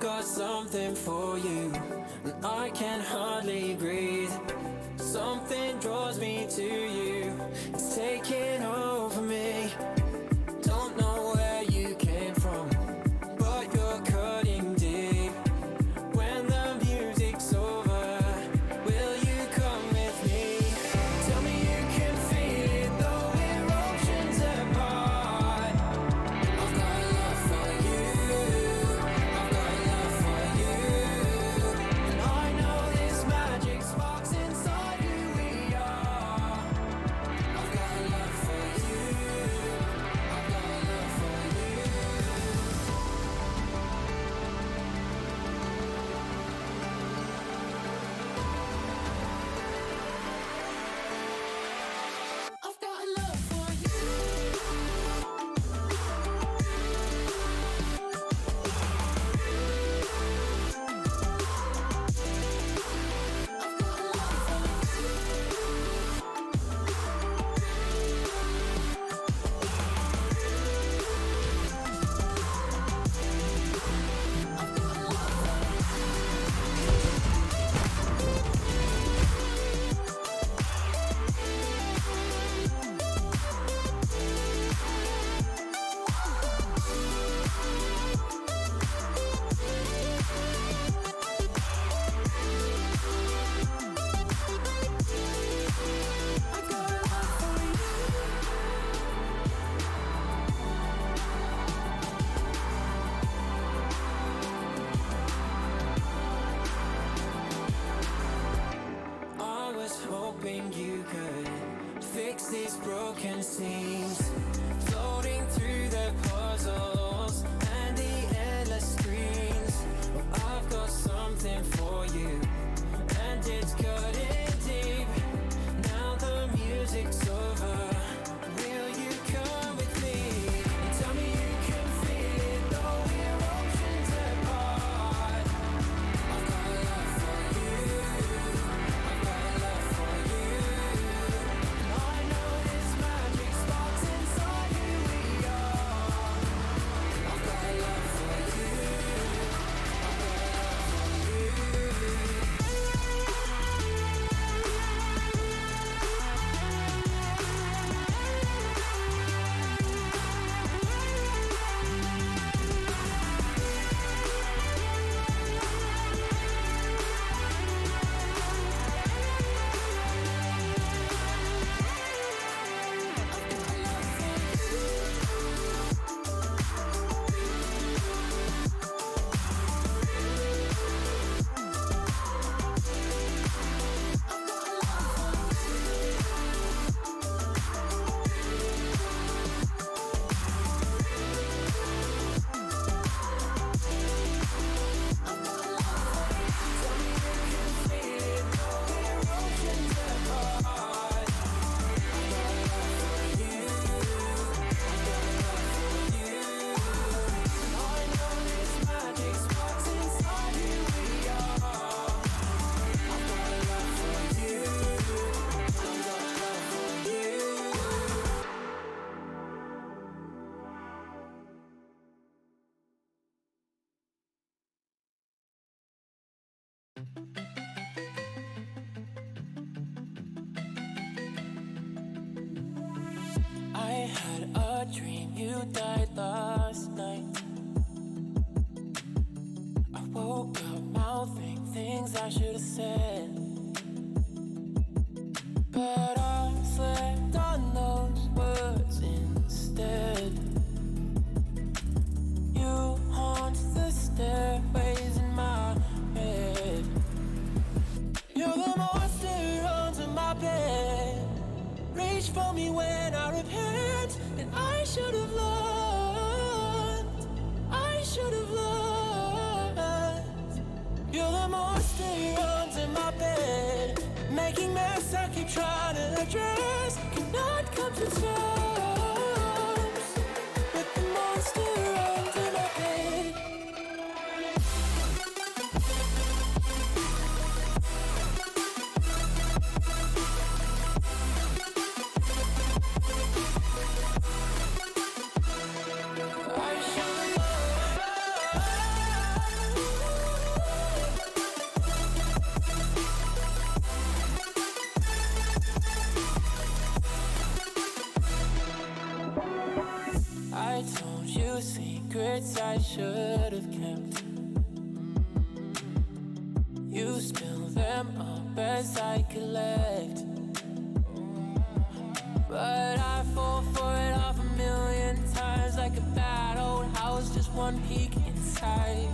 got something for you, and I can hardly breathe. Something draws me to you, it's taking over me. Don't know where you came from, but you're cutting deep. When the music's over, will you come with me? Tell me you can feel it, though we're oceans apart. I've got love for you, I've got love for you, and I know this magic sparks inside who we are. I've got love for you, I've got love for you. I've got love for you. I've got love for I was hoping you could fix these broken seams, floating through the puzzles and the endless screens. Well, I've got something for you, and it's cutting deep. Now the music's over, will you come with me? And tell me you can feel it, though we're oceans apart. I've got love for you, I've got love for you, and I know this magic sparks inside who we are. I've got love for you, I've got love for you. I had a dream you died last night. I woke up mouthing things I should have said, but I slept on those words instead. You haunt the stairways in my head. You're the monster under my bed. Reach for me when I repent, and I should have learned, I should have learned. You're the monster under my bed, making mess I keep trying to address. Cannot come to terms with the monster under my bed. I should secrets I should have kept. You spill them up as I collect, but I fall for it half a million times. Like a bad old house, just one peek inside.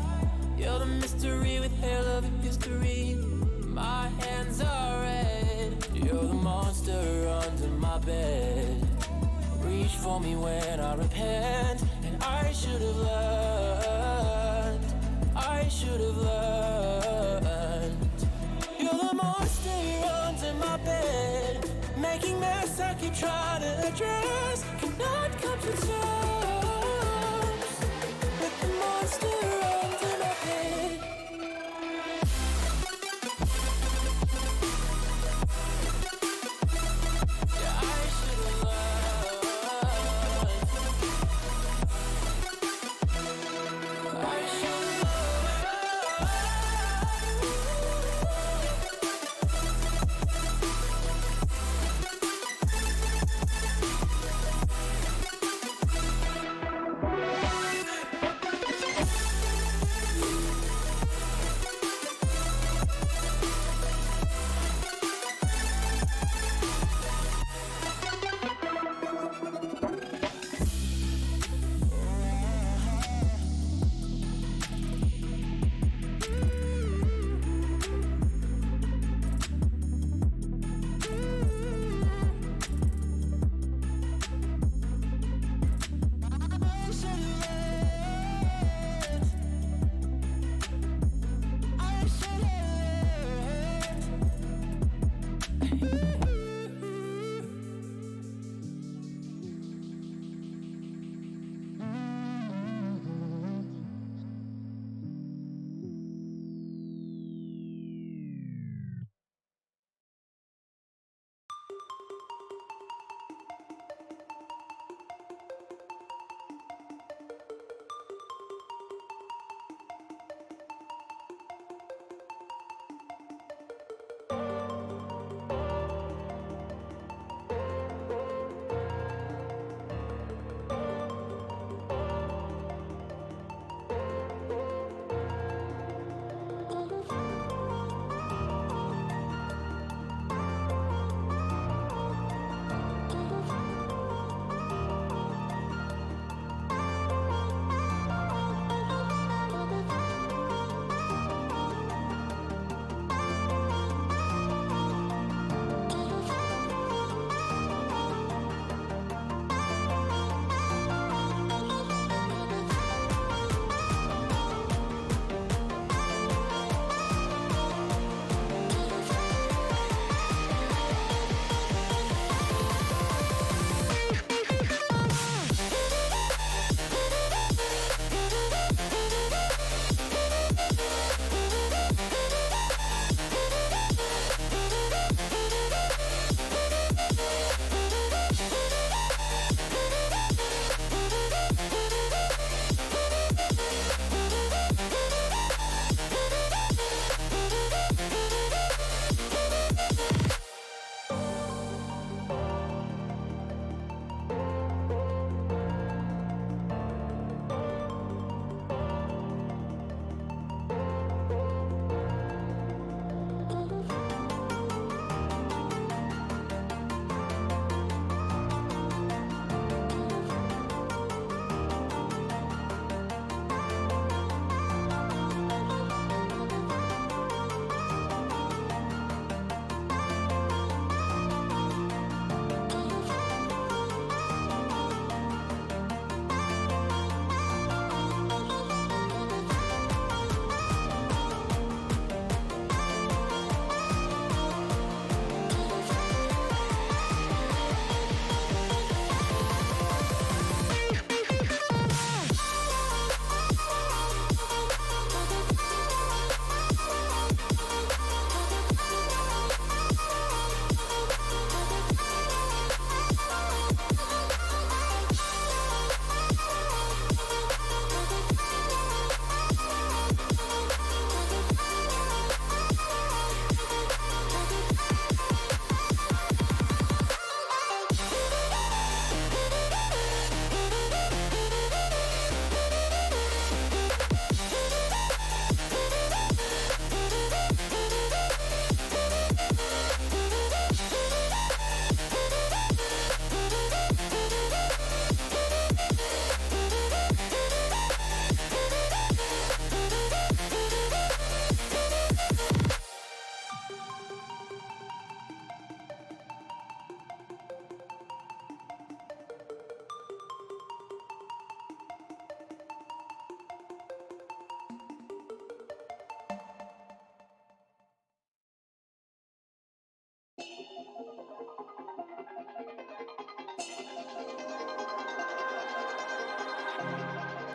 You're the mystery with hair of history. My hands are red. You're the monster under my bed. Reach for me when I repent, and I should have learned. I should have learned. You're the monster under my bed, making mess I keep trying to address. Cannot come to terms with the monster under my bed.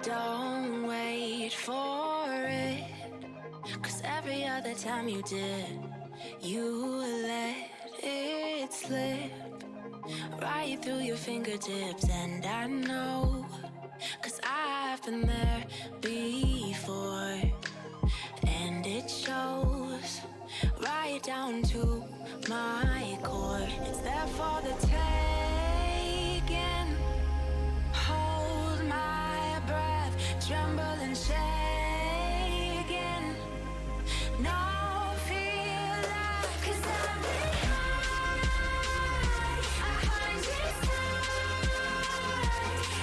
Don't wait for it, 'cause every other time you did, you let it slip right through your fingertips. And I know, 'cause I've been there before, and it shows right down to my core. It's there for the taking. Hold my breath, tremble and shaking. No fear left, 'cause I've been high 100 times,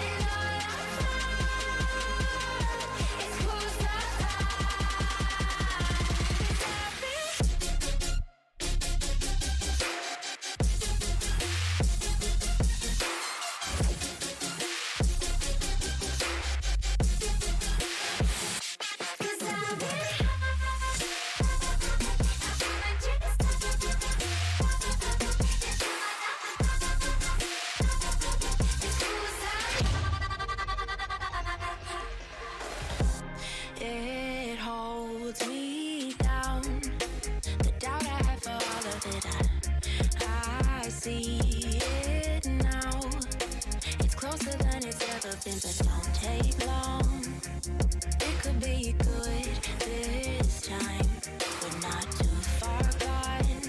and all I find is it holds me down. The doubt I had for all of it, I see it now. It's closer than it's ever been, but don't take long. It could be good this time. We're not too far gone.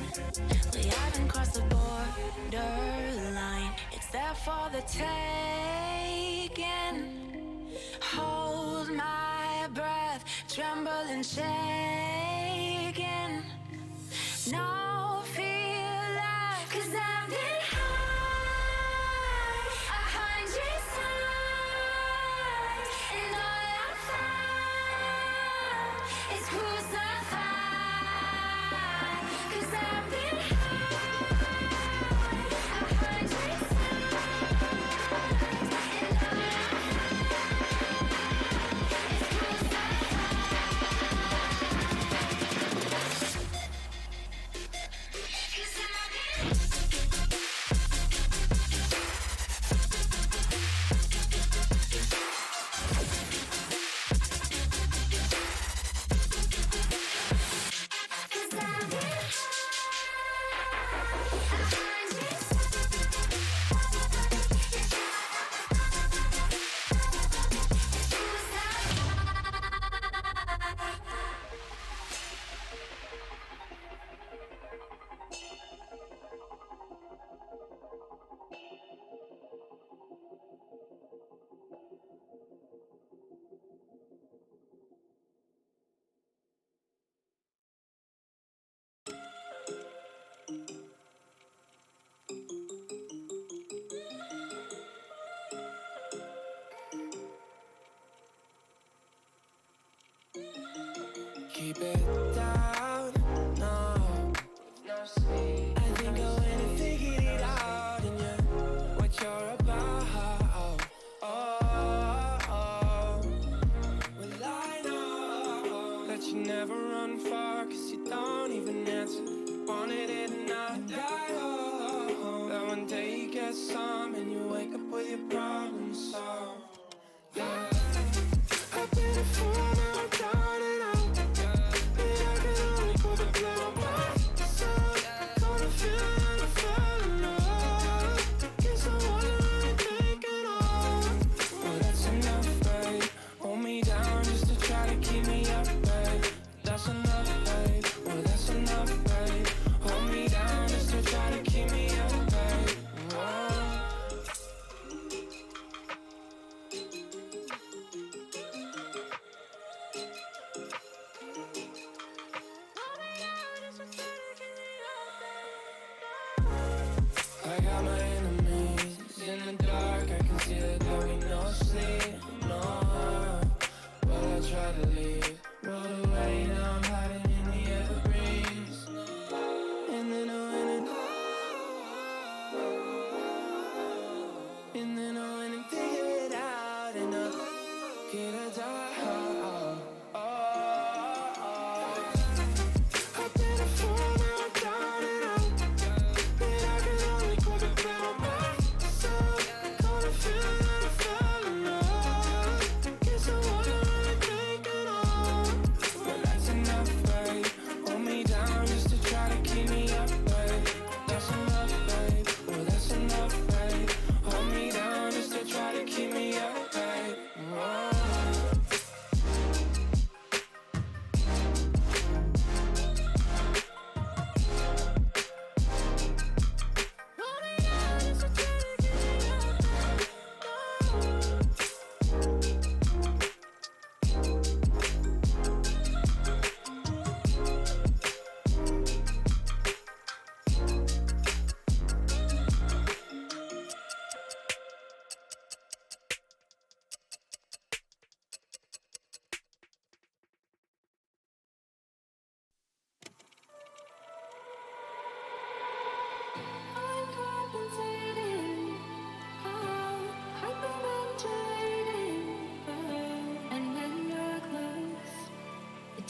We haven't crossed the borderline. It's there for the taking. Hold my breath, tremble and shaking. No fear left, 'cause I've been high 100 times, and all I found is crucified. 'Cause I've been high 100 times, and all I keep it down, no. I think I went and figured it out, and yeah, what you're about. Well, I know that you never run far, 'cause you don't even answer. Wanted it and not die. That one day you get some and you wake up with your problems solved. Yeah, I've been a fool, now I'm down and out.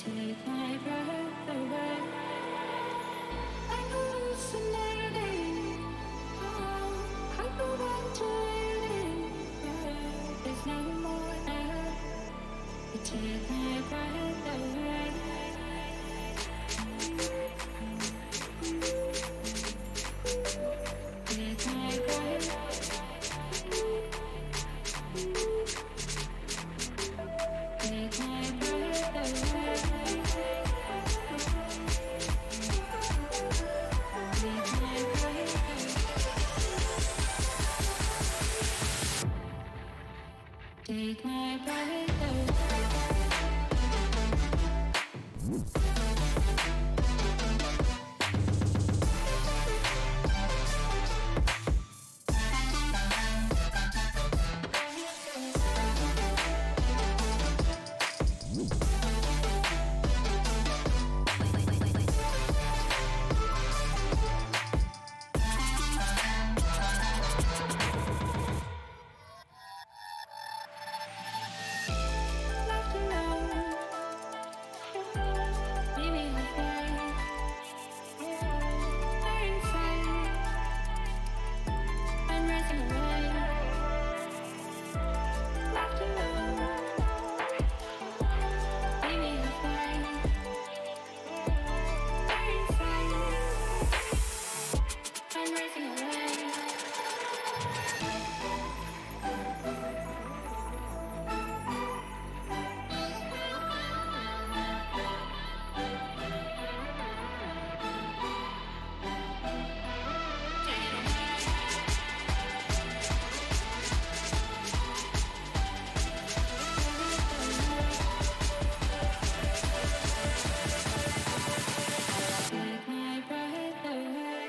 take my breath away. I'm hallucinating. Oh, hyperventilating. There's no more air. You take my breath away. Take my breath. Take my breath away. Take my breath away. Take my breath away. Left alone, maybe halfway. They're inside and racing away. Left alone, maybe halfway. They're inside and racing away. Take my breath away.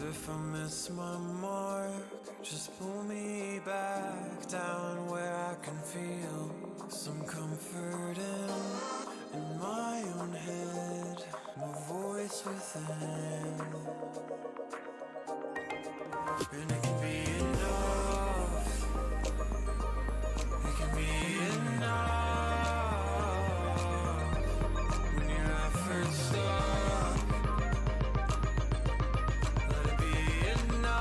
If I miss my mark, just pull me back down where I can feel some comfort in my own head, my voice within. And it can be enough, it can be enough when your efforts stop. Let it be enough.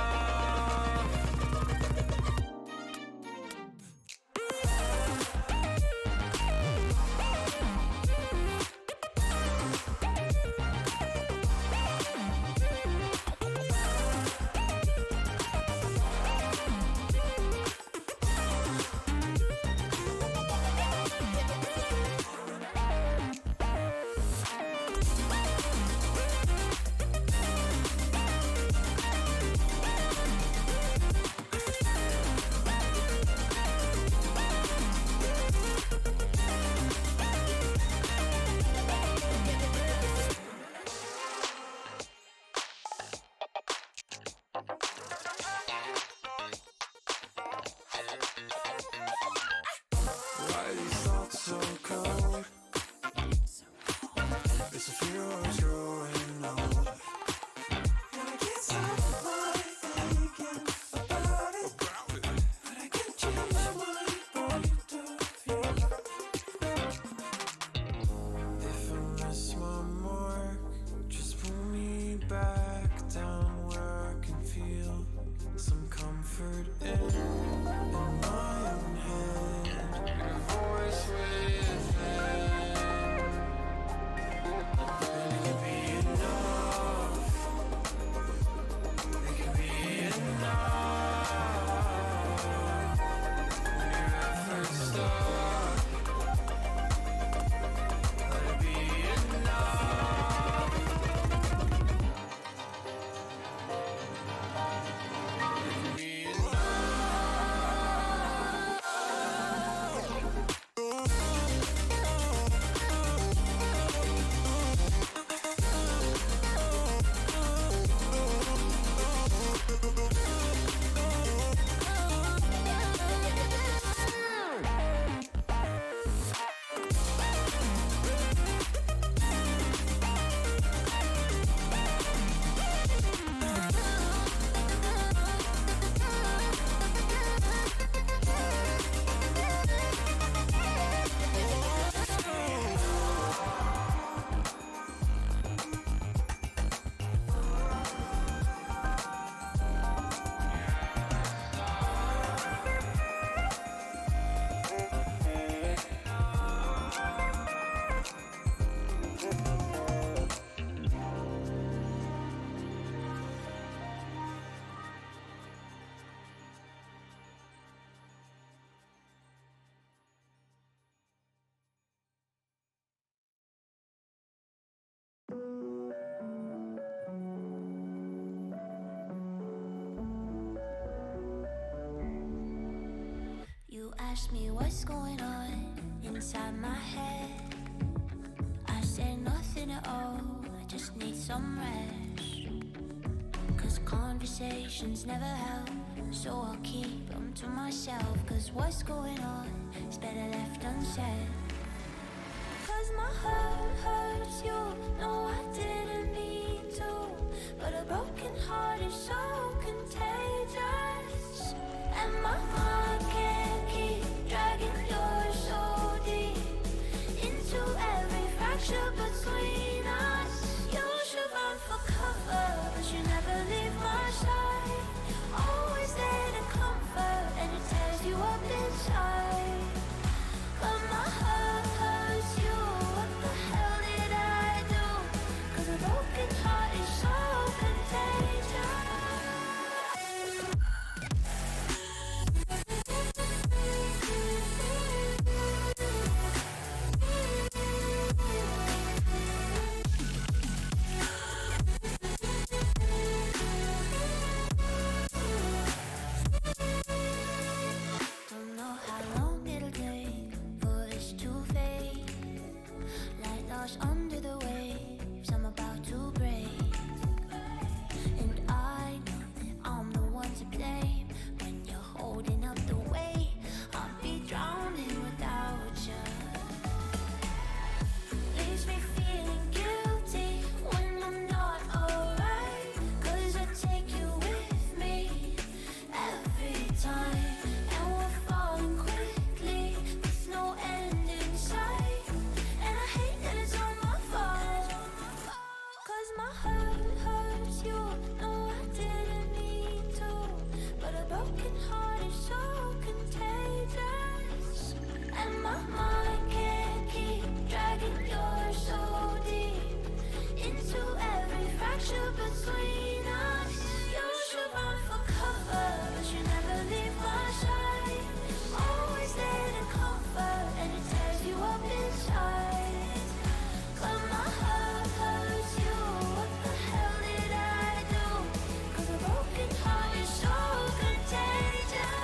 ask me what's going on inside my head, I say nothing at all, I just need some rest. Cause conversations never help, so I'll keep them to myself. Cause what's going on is better left unsaid. Cause my heart hurts you, no I didn't mean to, but a broken heart is so contagious, and my mind can't keep dragging yours so deep into every fracture between us. You should run for cover, but you never leave my side. Always there to comfort, and it tears you up inside. But my heart hurts you, what the hell did I do? Cause a broken heart is so contagious. Don't know how long it'll take for this to fade, like lost under the waves I'm about to break. And I know that I'm the one to blame when you're holding up the weight. I'll be drowning without you. Leaves me feeling guilty when I'm not alright. Cause I take you with me every time, and we're falling quickly with no end in sight. And I hate that it's all my fault, cause my heart hurts you, no I didn't mean to, but a broken heart is so contagious, and my mind can't keep dragging yours so deep into every fracture between us. You should run for cover, but you never leave my side. Always there to comfort, and it tears you up inside. But my heart hurts you, what the hell did I do? Cause a broken heart is so contagious.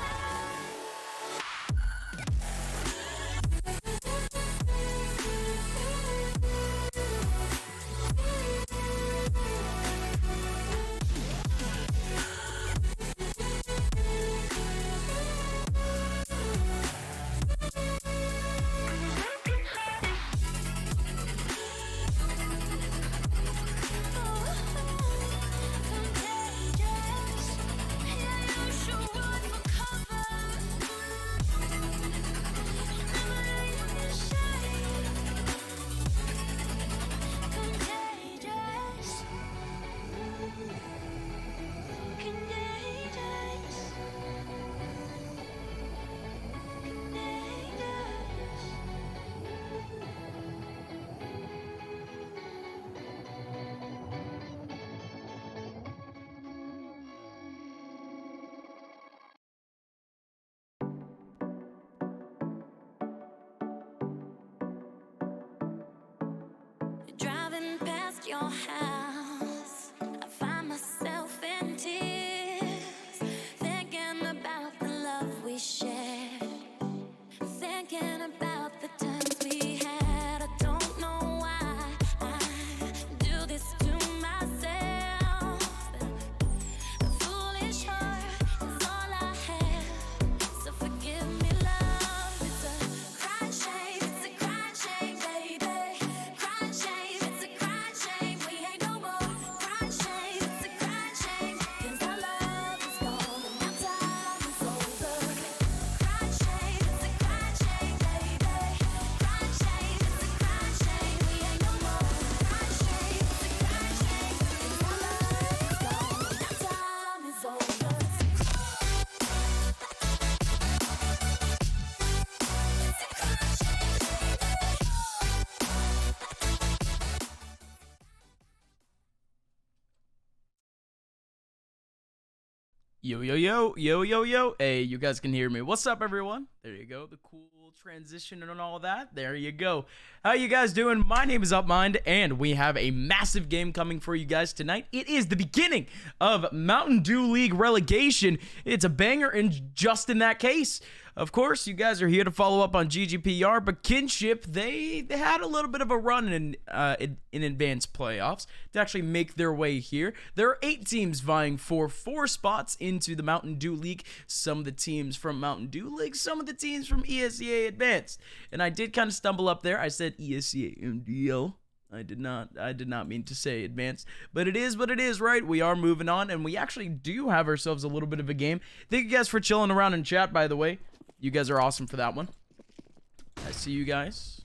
Contagious. Yeah, you should run for cover. Never leave your side. Contagious. Contagious. Driving past your house, I find myself in tears, thinking about the love we shared, thinking about the times we had. I don't know why I do this to myself. A foolish heart is all I have, so forgive me, love. It's a crying shame, it's a crying shame, baby. Crying shame, it's a crying shame. We ain't no more. Crying shame, it's a crying shame. 'Cause our love is gone and our time is over. Crying shame, it's a crying shame, baby. Crying shame, it's a crying shame. We ain't no more. Crying shame, it's a crying shame. 'Cause our love is gone and our time is over. Yo, yo, yo, yo, yo, yo. Hey, you guys can hear me. What's up, everyone? There you go. The cool transition and all that. There you go. How you guys doing? My name is Upmind, and we have a massive game coming for you guys tonight. It is the beginning of Mountain Dew League Relegation. It's a banger, and just in that case, of course, you guys are here to follow up on GGPR, but Kinship, they had a little bit of a run in advanced playoffs to actually make their way here. There are 8 teams vying for 4 spots into the Mountain Dew League. Some of the teams from Mountain Dew League, some of the teams from ESEA Advanced. And I did kind of stumble up there. I said ESEA MDL. I did not mean to say advanced, but it is what it is, right? We are moving on, and we actually do have ourselves a little bit of a game. Thank you guys for chilling around in chat, by the way. You guys are awesome for that one. I see you guys.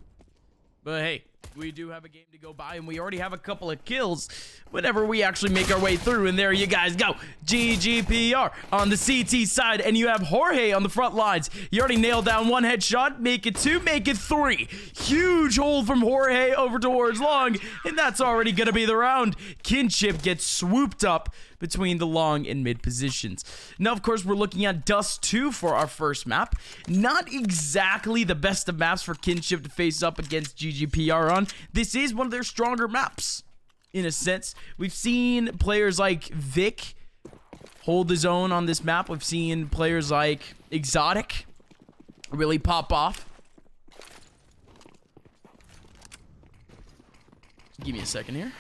But hey, we do have a game to go by, and we already have a couple of kills whenever we actually make our way through. And there you guys go. GGPR on the CT side, and you have Jorge on the front lines. You already nailed down 1 headshot. Make it 2, make it 3. Huge hold from Jorge over towards long, and that's already going to be the round. Kinship gets swooped up between the long and mid positions. Now, of course, we're looking at Dust 2 for our first map. Not exactly the best of maps for Kinship to face up against GGPR on. This is one of their stronger maps, in a sense. We've seen players like Vic hold his own on this map. We've seen players like Exotic really pop off. Give me a second here.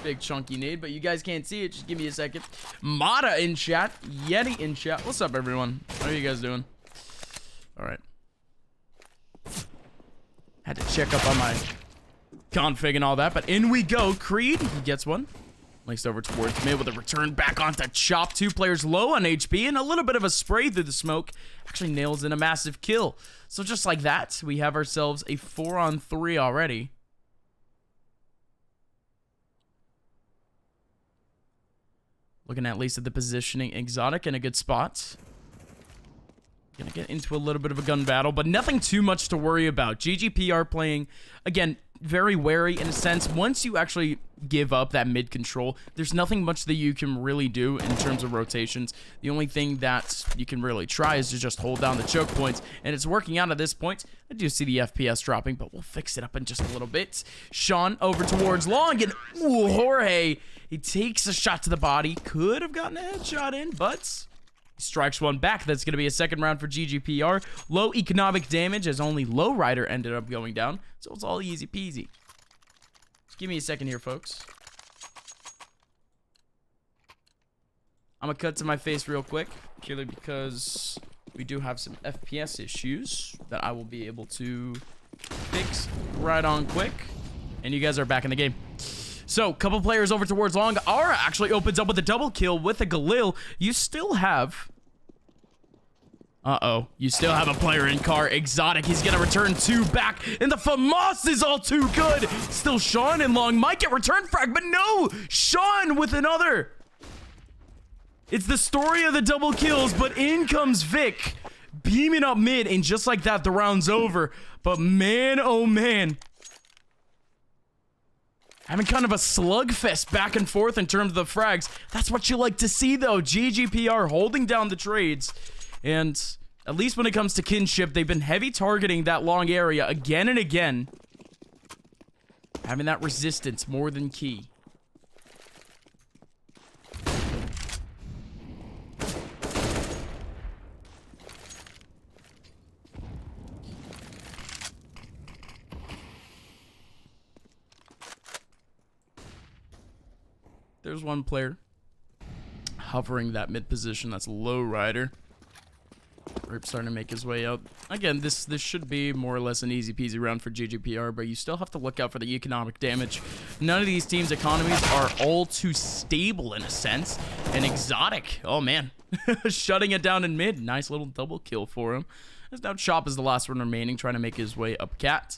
Big chunky nade, but you guys can't see it. Just give me a second. Mata in chat. Yeti in chat. What's up, everyone? How are you guys doing? All right. Had to check up on my config and all that, but in we go. Creed, he gets one. Laced over towards mid with a return back onto Chop. 2 players low on HP, and a little bit of a spray through the smoke. Actually nails in a massive kill. So just like that, we have ourselves a 4-on-3 already. Looking at least at the positioning. Exotic in a good spot. Gonna get into a little bit of a gun battle, but nothing too much to worry about. GGPR playing, again, very wary in a sense. Once you actually give up that mid control, there's nothing much that you can really do in terms of rotations. The only thing that you can really try is to just hold down the choke points, and it's working out at this point. I do see the FPS dropping, but we'll fix it up in just a little bit. Sean over towards long, and ooh, Jorge, he takes a shot to the body. Could have gotten a headshot in, but he strikes one back. That's going to be a second round for GGPR. Low economic damage, as only Lowrider ended up going down, so it's all easy peasy. Just give me a second here, folks. I'm going to cut to my face real quick, purely because we do have some FPS issues that I will be able to fix right on quick. And you guys are back in the game. So, couple players over towards long. Aura actually opens up with a double kill with a Galil. You still have... You still have a player in car. Exotic. He's going to return 2 back. And the FAMAS is all too good. Still Sean and long. Might get return frag, but no! Sean with another. It's the story of the double kills, but in comes Vic. Beaming up mid, and just like that, the round's over. But man, oh man. Having kind of a slugfest back and forth in terms of the frags. That's what you like to see, though. GGPR holding down the trades. And at least when it comes to Kinship, they've been heavy targeting that long area again and again. Having that resistance more than key. There's one player hovering that mid position. That's Lowrider. Rip starting to make his way out. Again, this should be more or less an easy peasy round for GGPR, but you still have to look out for the economic damage. None of these teams' economies are all too stable in a sense. And Exotic, oh man, shutting it down in mid. Nice little double kill for him. As now Chop is the last one remaining, trying to make his way up Cat.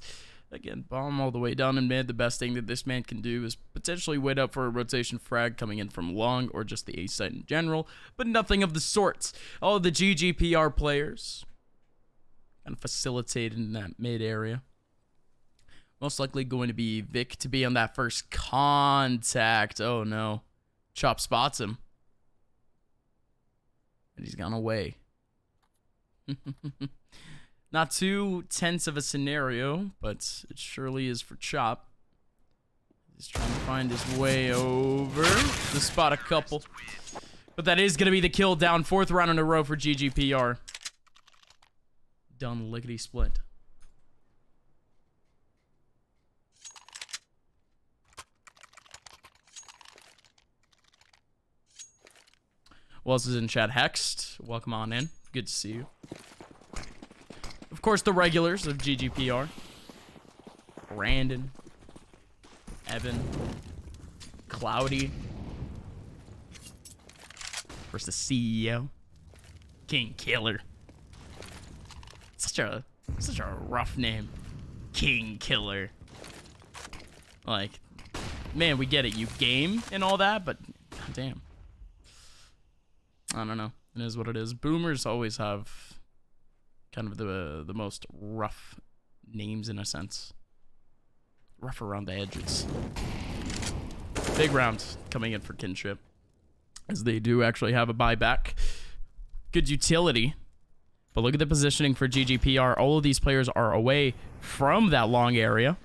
Again, bomb all the way down in mid. The best thing that this man can do is potentially wait up for a rotation frag coming in from long or just the A site in general, but nothing of the sorts. All of the GGPR players kind of facilitated in that mid area. Most likely going to be Vic to be on that first contact. Oh no. Chop spots him. And he's gone away. Not too tense of a scenario, but it surely is for Chop. He's trying to find his way over to spot a couple. But that is going to be the kill down. 4th round in a row for GGPR. Done lickety split. Who else is in chat? Hexed. Welcome on in. Good to see you. Of course, the regulars of GGPR. Brandon. Evan. Cloudy. Of course, the CEO. King Killer. Such a rough name. King Killer. Like, man, we get it. You game and all that, but goddamn. I don't know. It is what it is. Boomers always have kind of the most rough names in a sense. Rough around the edges. Big round coming in for Kinship, as they do actually have a buyback. Good utility. But look at the positioning for GGPR. All of these players are away from that long area.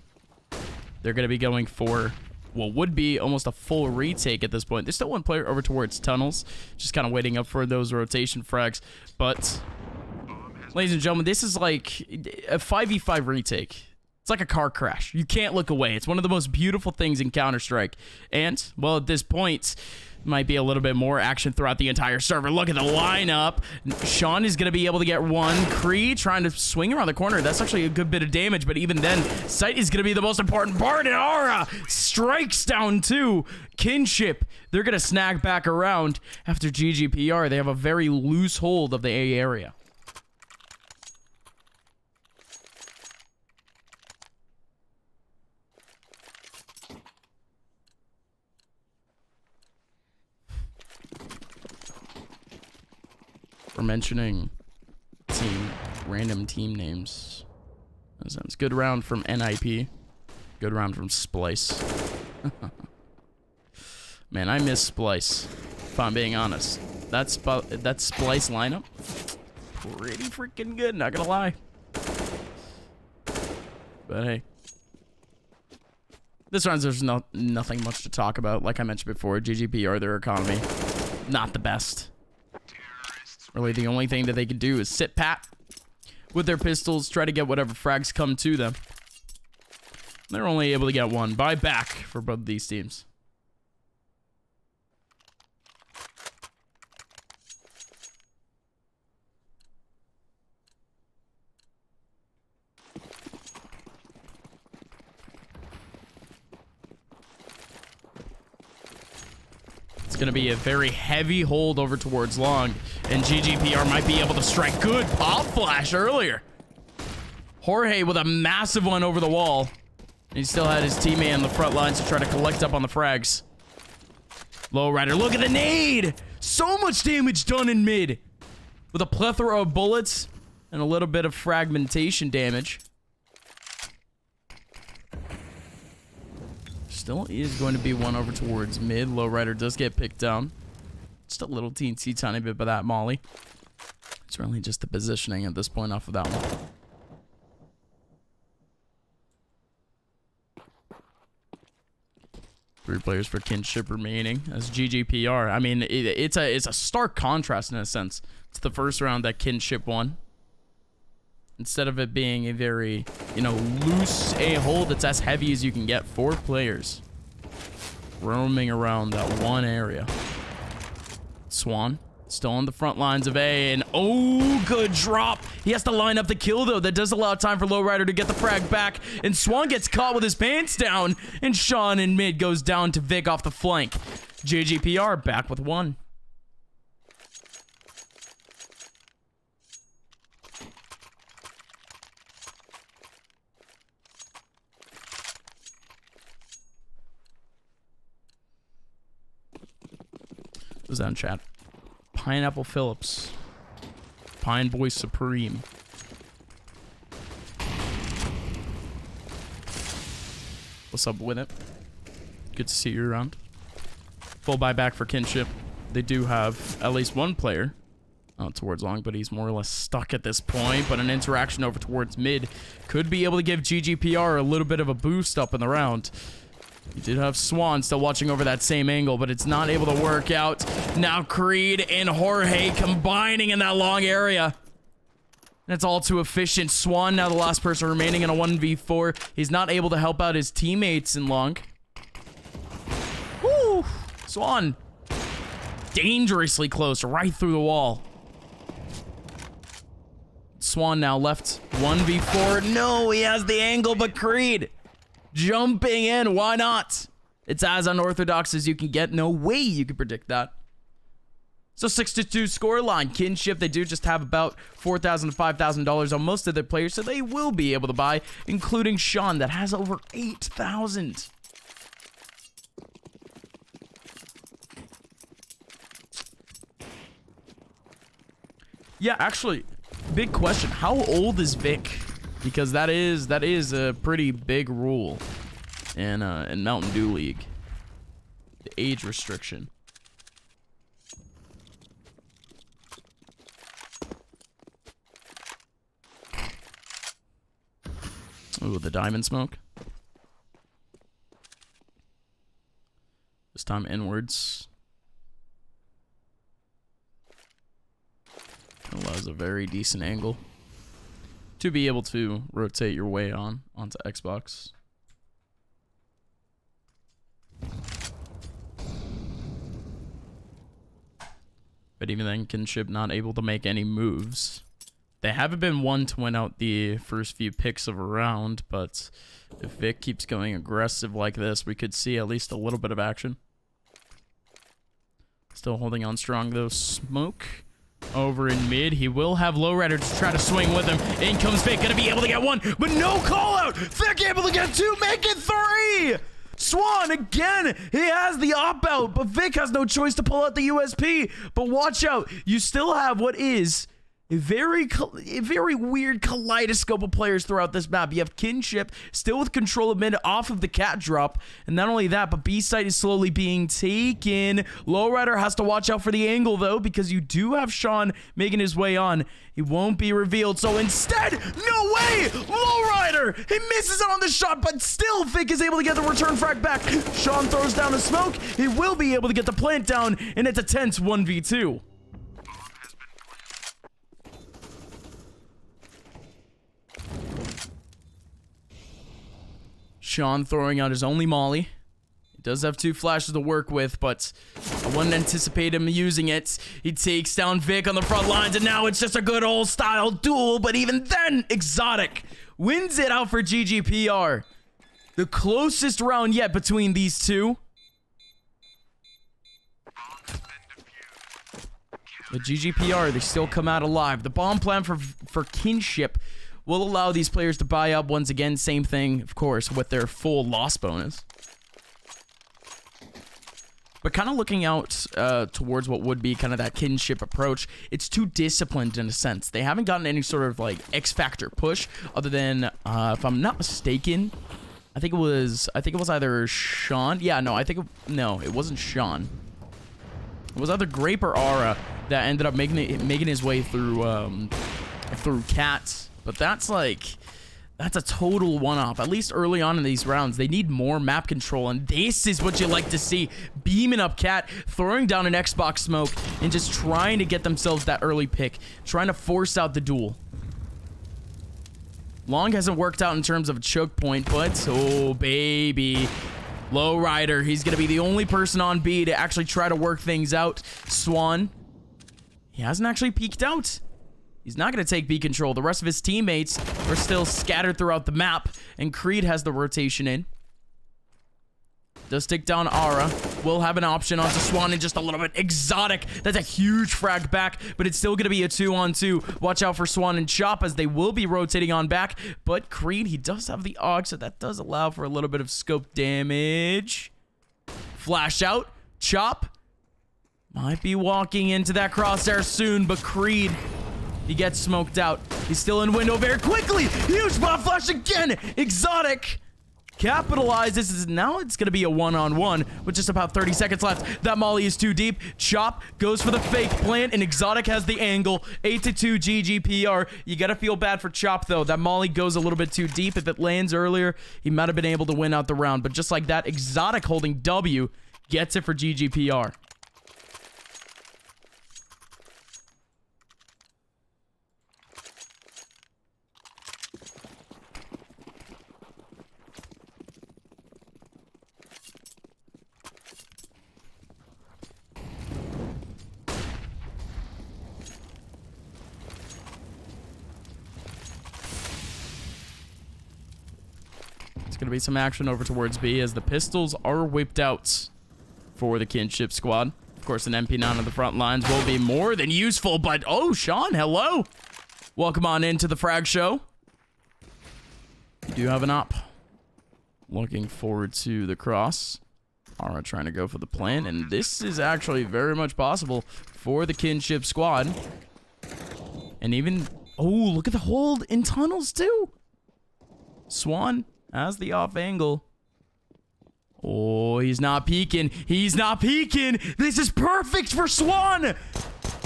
They're going to be going for what would be almost a full retake at this point. There's still one player over towards tunnels, just kind of waiting up for those rotation frags. But, ladies and gentlemen, this is like a 5v5 retake. It's like a car crash. You can't look away. It's one of the most beautiful things in Counter-Strike. And, well, at this point, might be a little bit more action throughout the entire server. Look at the lineup. Sean is going to be able to get one. Cree trying to swing around the corner. That's actually a good bit of damage, but even then, sight is going to be the most important part. And Aura strikes down two. Kinship, they're going to snag back around after GGPR. They have a very loose hold of the A area. We're mentioning random team names. That sounds good. Round from NIP. Good round from Splice. Man, I miss Splice, if I'm being honest. That Splice lineup, pretty freaking good, not gonna lie. But hey. This round, there's nothing much to talk about. Like I mentioned before, GGPR, their economy, not the best. Really, the only thing that they can do is sit pat with their pistols, try to get whatever frags come to them. They're only able to get one. Buyback for both of these teams. It's going to be a very heavy hold over towards long, and GGPR might be able to strike. Good pop flash earlier. Jorge with a massive one over the wall. He still had his teammate on the front lines to try to collect up on the frags. Lowrider, look at the nade! So much damage done in mid. With a plethora of bullets and a little bit of fragmentation damage. Still is going to be one over towards mid. Lowrider does get picked down. Just a little teensy tiny bit by that molly. It's really just the positioning at this point off of that one. Three players for Kinship remaining as GGPR. I mean, it's a stark contrast in a sense. It's the first round that Kinship won. Instead of it being a very, loose hold that's as heavy as you can get. 4 players roaming around that one area. Swan still on the front lines of A, and oh, good drop. He has to line up the kill, though. That does allow time for Lowrider to get the frag back, and Swan gets caught with his pants down, and Sean in mid goes down to Vic off the flank. GGPR back with one. Who's that in chat? Pineapple Phillips. Pine Boy Supreme. What's up with it? Good to see you around. Full buyback for Kinship. They do have at least one player towards long, but he's more or less stuck at this point. But an interaction over towards mid could be able to give GGPR a little bit of a boost up in the round. You did have Swan still watching over that same angle, but it's not able to work out. Now Creed and Jorge combining in that long area. That's all too efficient. Swan now the last person remaining in a 1v4. He's not able to help out his teammates in long. Woo! Swan. Dangerously close, right through the wall. Swan now left 1v4. No, he has the angle, but Creed jumping in. Why not? It's as unorthodox as you can get. No way you could predict that. So 6-2 scoreline. Kinship, they do just have about $4,000 to $5,000 on most of their players, so they will be able to buy, including Sean, that has over 8,000. Yeah, actually, big question. How old is Vic? Because that is a pretty big rule in Mountain Dew League. The age restriction. Ooh, the diamond smoke. This time inwards. Allows a very decent angle to be able to rotate your way onto Xbox. But even then, Kinship not able to make any moves. They haven't been one to win out the first few picks of a round, but if Vic keeps going aggressive like this, we could see at least a little bit of action. Still holding on strong though. Smoke over in mid. He will have Lowrider to try to swing with him. In comes Vic, gonna be able to get one, but no call out. Vic able to get two, make it three. Swan again, he has the op out, but Vic has no choice to pull out the USP. But watch out, you still have what is a very weird kaleidoscope of players throughout this map. You have Kinship still with control of mid off of the cat drop. And not only that, but B site is slowly being taken. Lowrider has to watch out for the angle though, because you do have Sean making his way on. He won't be revealed. So instead, no way! Lowrider! He misses out on the shot, but still Vic is able to get the return frag back. Sean throws down a smoke. He will be able to get the plant down, and it's a tense 1v2. Sean throwing out his only molly. He does have two flashes to work with, but I wouldn't anticipate him using it. He takes down Vic on the front lines, and now it's just a good old style duel. But even then, Exotic wins it out for GGPR. The closest round yet between these two. But GGPR, they still come out alive. The bomb plan for Kinship will allow these players to buy up once again. Same thing, of course, with their full loss bonus. But kind of looking out towards what would be kind of that Kinship approach, it's too disciplined in a sense. They haven't gotten any sort of like X Factor push other than, if I'm not mistaken, I think it was either Sean. Yeah, no, no, it wasn't Sean. It was either Grape or Aura that ended up making his way through Cats. But that's a total one-off. At least early on in these rounds, they need more map control, and this is what you like to see. Beaming up Cat, throwing down an Xbox smoke, and just trying to get themselves that early pick, trying to force out the duel. Long hasn't worked out in terms of a choke point, but oh baby. Lowrider, he's gonna be the only person on B to actually try to work things out. Swan, he hasn't actually peeked out. He's not going to take B control. The rest of his teammates are still scattered throughout the map, and Creed has the rotation in. Does take down Aura. Will have an option onto Swan in just a little bit. Exotic. That's a huge frag back, but it's still going to be a 2-on-2. Watch out for Swan and Chop as they will be rotating on back, but Creed, he does have the AUG, so that does allow for a little bit of scope damage. Flash out. Chop might be walking into that crosshair soon, but Creed, he gets smoked out. He's still in window very quickly. Huge bomb flash again. Exotic. capitalizes. Now it's going to be a one-on-one with just about 30 seconds left. That molly is too deep. Chop goes for the fake plant, and Exotic has the angle. 8-2 GGPR. You got to feel bad for Chop, though. That molly goes a little bit too deep. If it lands earlier, he might have been able to win out the round. But just like that, Exotic holding W gets it for GGPR. It's going to be some action over towards B as the pistols are whipped out for the Kinship squad. Of course, an MP9 on the front lines will be more than useful, but oh, Sean, hello. Welcome on into the frag show. You do have an op. Looking forward to the cross. Ara trying to go for the plan, and this is actually very much possible for the Kinship squad. And even, oh, look at the hold in tunnels too. Swan has the off angle. Oh, he's not peeking. He's not peeking. This is perfect for Swan.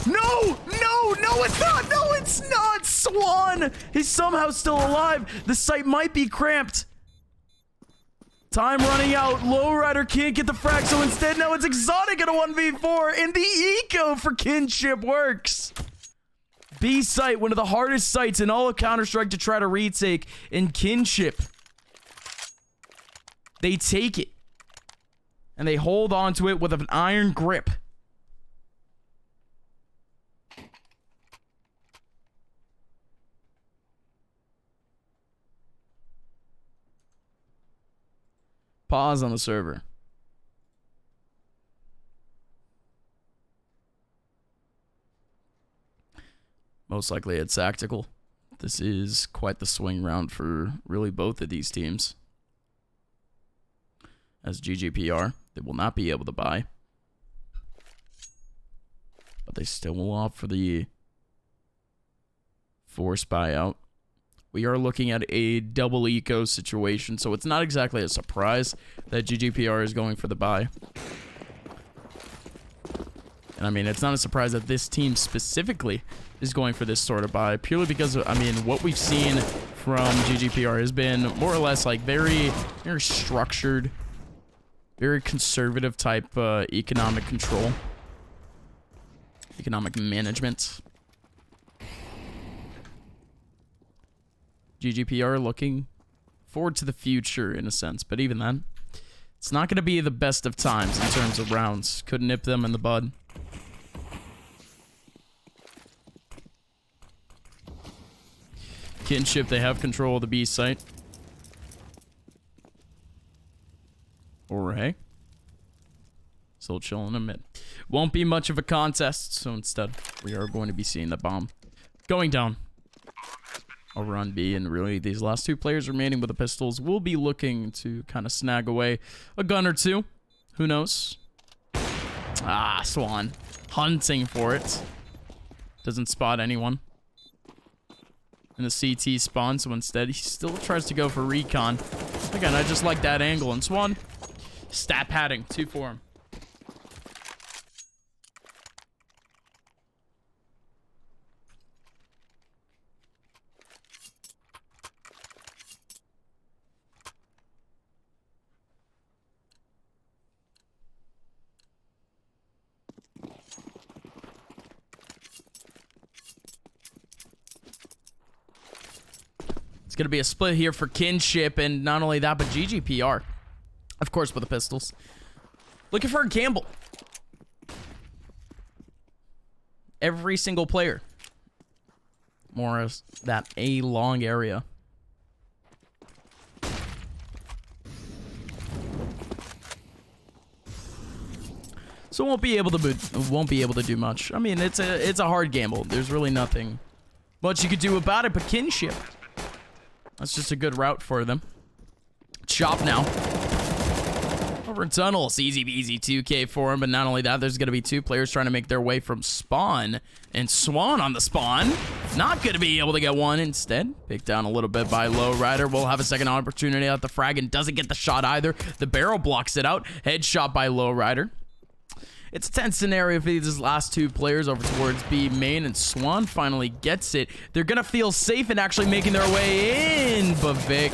No, it's not. No, it's not. Swan is somehow still alive. The site might be cramped. Time running out. Lowrider can't get the frag, so instead now it's Exotic at a 1v4, and the eco for Kinship works. B site, one of the hardest sites in all of Counter-Strike to try to retake, in Kinship. They take it, and they hold on to it with an iron grip. Pause on the server. Most likely it's tactical. This is quite the swing round for really both of these teams. As GGPR, they will not be able to buy. But they still will opt for the forced buyout. We are looking at a double eco situation, so it's not exactly a surprise that GGPR is going for the buy. And I mean, it's not a surprise that this team specifically is going for this sort of buy, purely because, I mean, what we've seen from GGPR has been more or less like very structured, very conservative type economic control, economic management. GGPR looking forward to the future in a sense, but even then, it's not going to be the best of times in terms of rounds. Could nip them in the bud. Kinship, they have control of the B site. Or hey, still chilling a mid. Won't be much of a contest, so instead we are going to be seeing the bomb going down over on B, and really these last two players remaining with the pistols will be looking to kind of snag away a gun or two. Who knows? Ah, Swan hunting for it. Doesn't spot anyone in the CT spawn, so instead he still tries to go for recon. Again, I just like that angle, and Swan stat padding 2 for him. It's going to be a split here for Kinship, and not only that, but GGPR. Of course, with the pistols. Looking for a gamble. Every single player. More as that A long area. So won't be able to do much. I mean, it's a hard gamble. There's really nothing much you could do about it, but Kinship, that's just a good route for them. Chop now. Copper Tunnels, easy peasy 2K for him. But not only that, there's going to be 2 players trying to make their way from spawn. And Swan on the spawn. Not going to be able to get one. Instead, picked down a little bit by Lowrider. Will have a second opportunity at the frag and doesn't get the shot either. The barrel blocks it out. Headshot by Lowrider. It's a tense scenario for these last 2 players over towards B main, and Swan finally gets it. They're going to feel safe in actually making their way in, but Vic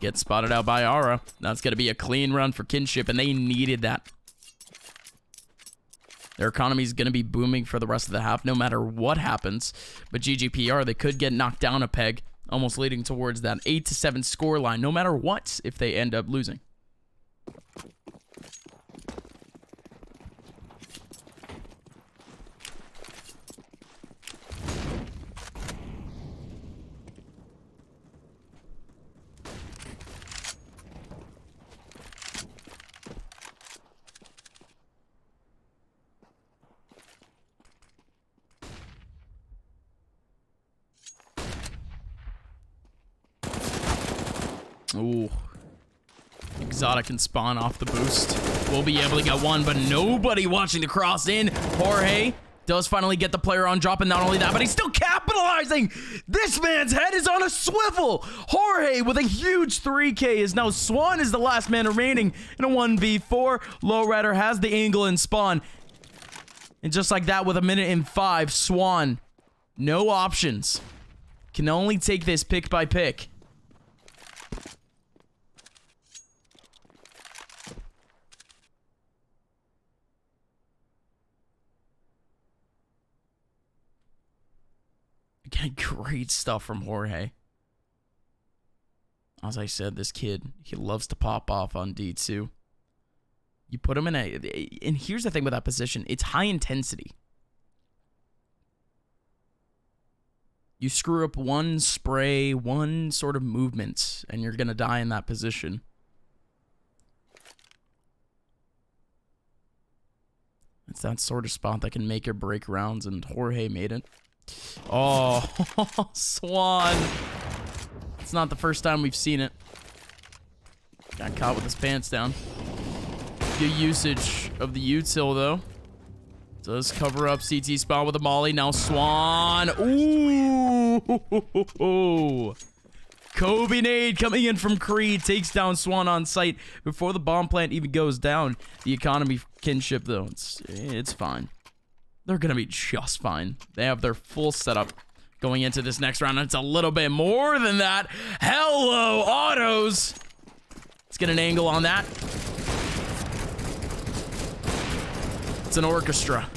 gets spotted out by Aura. That's going to be a clean run for Kinship, and they needed that. Their economy is going to be booming for the rest of the half, no matter what happens. But GGPR, they could get knocked down a peg, almost leading towards that 8-7 score line, no matter what, if they end up losing. Ooh. Exotic can spawn off the boost. We'll be able to get one, but nobody watching the cross in. Jorge does finally get the player on drop, and not only that, but he's still capitalizing. This man's head is on a swivel. Jorge with a huge 3K is now Swan is the last man remaining in a 1v4. Lowrider has the angle and spawn. And just like that, with a minute and 5, Swan, no options. Can only take this pick by pick. Again, great stuff from Jorge. As I said, this kid, he loves to pop off on D2. You put him in a... And here's the thing with that position. It's high intensity. You screw up one spray, one sort of movement, and you're going to die in that position. It's that sort of spot that can make or break rounds, and Jorge made it. Oh, Swan. It's not the first time we've seen it. Got caught with his pants down. Good usage of the util, though. Does cover up CT spawn with a molly. Now Swan. Ooh. Kobe nade coming in from Creed. Takes down Swan on site before the bomb plant even goes down. The economy Kinship, though, it's fine. They're going to be just fine. They have their full setup going into this next round. It's a little bit more than that. Hello, autos. Let's get an angle on that. It's an orchestra.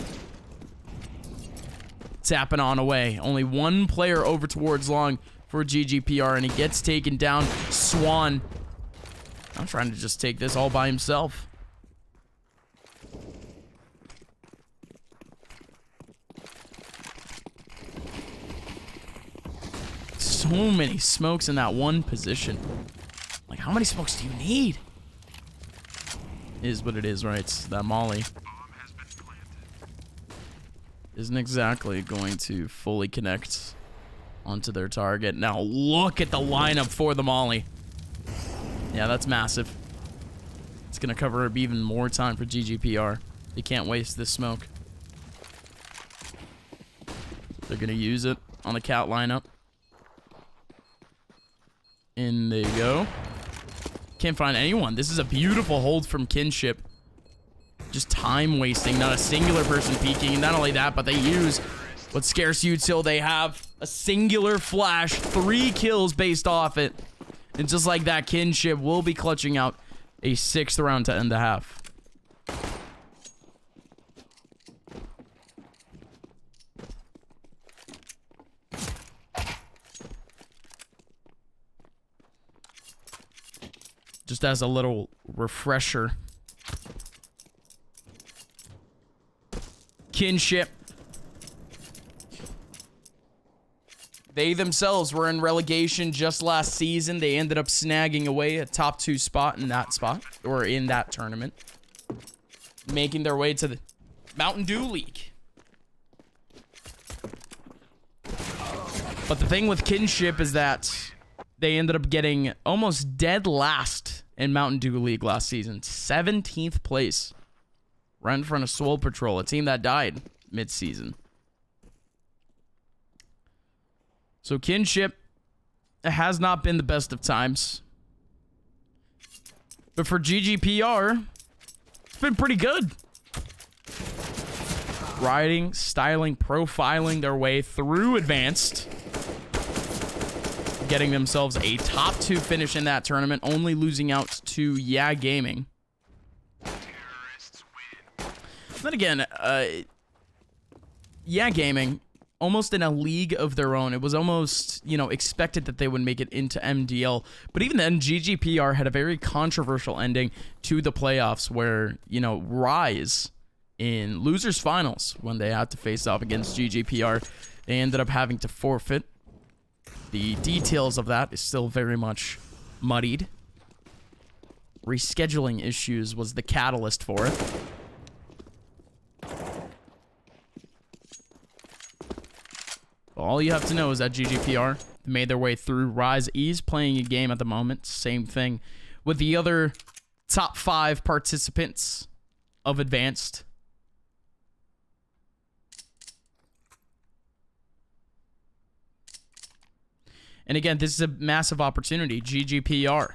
Tapping on away. Only one player over towards long for GGPR, and he gets taken down. Swan. I'm trying to just take this all by himself. So many smokes in that one position. Like, how many smokes do you need? Is what it is, right? It's that molly isn't exactly going to fully connect onto their target. Now, look at the lineup for the molly. Yeah, that's massive. It's going to cover up even more time for GGPR. They can't waste this smoke. They're going to use it on the cat lineup. In they go. Can't find anyone. This is a beautiful hold from Kinship. Just time wasting. Not a singular person peeking. And not only that, but they use what scarce util they have. A singular flash. 3 kills based off it. And just like that, Kinship will be clutching out a 6th round to end the half. Just as a little refresher. Kinship. They themselves were in relegation just last season. They ended up snagging away a top 2 spot in that spot, or in that tournament. Making their way to the Mountain Dew League. But the thing with Kinship is that they ended up getting almost dead last in Mountain Dew League last season. 17th place. Right in front of Swole Patrol, a team that died mid-season. So Kinship has not been the best of times. But for GGPR, it's been pretty good. Riding, styling, profiling their way through advanced. Getting themselves a top 2 finish in that tournament, only losing out to Yeah Gaming. Then again, Yeah Gaming, almost in a league of their own. It was almost, you know, expected that they would make it into MDL. But even then, GGPR had a very controversial ending to the playoffs where, you know, Rise in losers finals, when they had to face off against GGPR, they ended up having to forfeit. The details of that is still very much muddied. Rescheduling issues was the catalyst for it. All you have to know is that GGPR made their way through. Rise is playing a game at the moment. Same thing with the other top 5 participants of Advanced. And again, this is a massive opportunity. GGPR,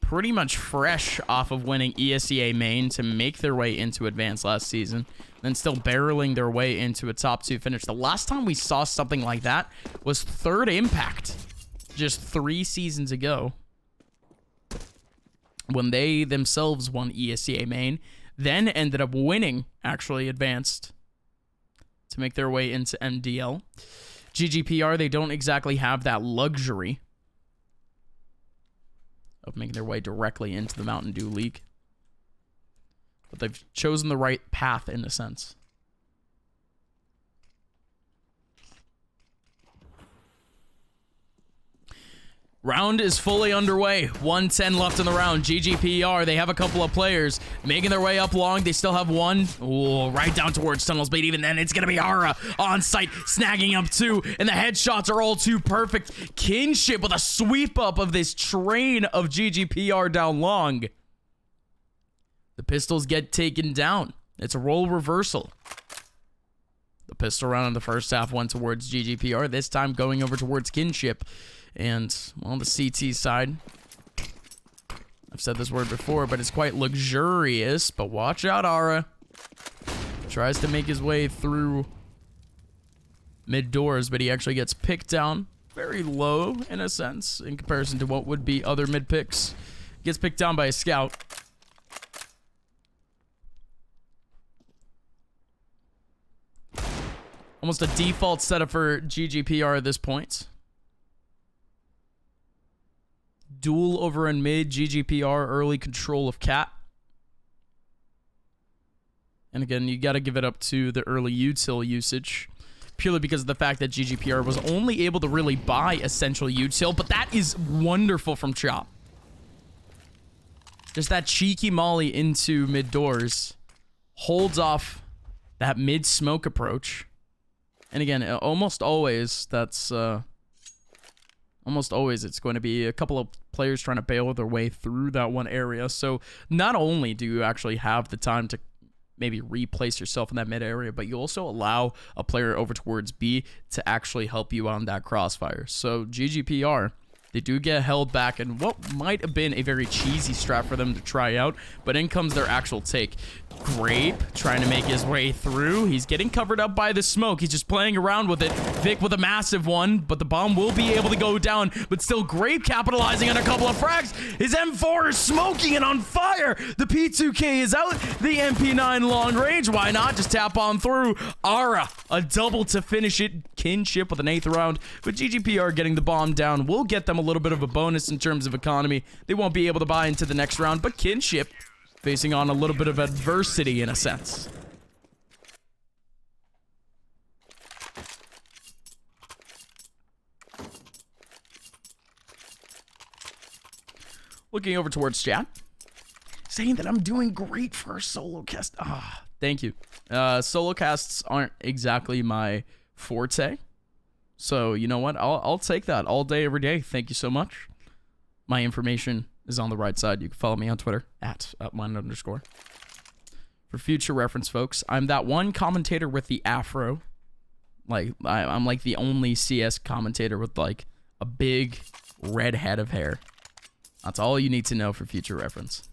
pretty much fresh off of winning ESEA main to make their way into Advanced last season, then still barreling their way into a top 2 finish. The last time we saw something like that was Third Impact, just 3 seasons ago, when they themselves won ESEA main, then ended up winning, actually, Advanced to make their way into MDL. GGPR, they don't exactly have that luxury of making their way directly into the Mountain Dew League. But they've chosen the right path in a sense. Round is fully underway. 110 left in the round. GGPR, they have a couple of players making their way up long. They still have one. Ooh, right down towards tunnels. But even then, it's going to be Ara on site, snagging up 2. And the headshots are all too perfect. Kinship with a sweep up of this train of GGPR down long. The pistols get taken down. It's a role reversal. The pistol round in the first half went towards GGPR. This time going over towards Kinship. And, well, the CT side, I've said this word before, but it's quite luxurious. But watch out, Ara. Tries to make his way through mid-doors, but he actually gets picked down very low, in a sense, in comparison to what would be other mid-picks. Gets picked down by a scout. Almost a default setup for GGPR at this point. Duel over in mid, GGPR, early control of Cat. And again, you got to give it up to the early util usage, purely because of the fact that GGPR was only able to really buy essential util, but that is wonderful from Chop. Just that cheeky molly into mid doors holds off that mid smoke approach. And again, almost always that's almost always it's going to be a couple of players trying to bail their way through that one area. So not only do you actually have the time to maybe replace yourself in that mid area, but you also allow a player over towards B to actually help you on that crossfire. So GGPR, they do get held back in what might have been a very cheesy strat for them to try out, but in comes their actual take. Grape trying to make his way through. He's getting covered up by the smoke. He's just playing around with it. Vic with a massive one, but the bomb will be able to go down, but still Grape capitalizing on a couple of frags. His M4 is smoking and on fire. The P2K is out. The MP9 long range. Why not? Just tap on through. Ara, a double to finish it. Kinship with an 8th round, but GGPR getting the bomb down will get them a little bit of a bonus in terms of economy. They won't be able to buy into the next round, but Kinship facing on a little bit of adversity in a sense. Looking over towards chat, saying that I'm doing great for a solo cast. Ah, thank you. Solo casts aren't exactly my forte, so you know what? I'll take that all day, every day. Thank you so much. My information is on the right side. You can follow me on Twitter at @mine_. For future reference, folks, I'm that one commentator with the afro. Like, I'm like the only CS commentator with like a big red head of hair. That's all you need to know for future reference.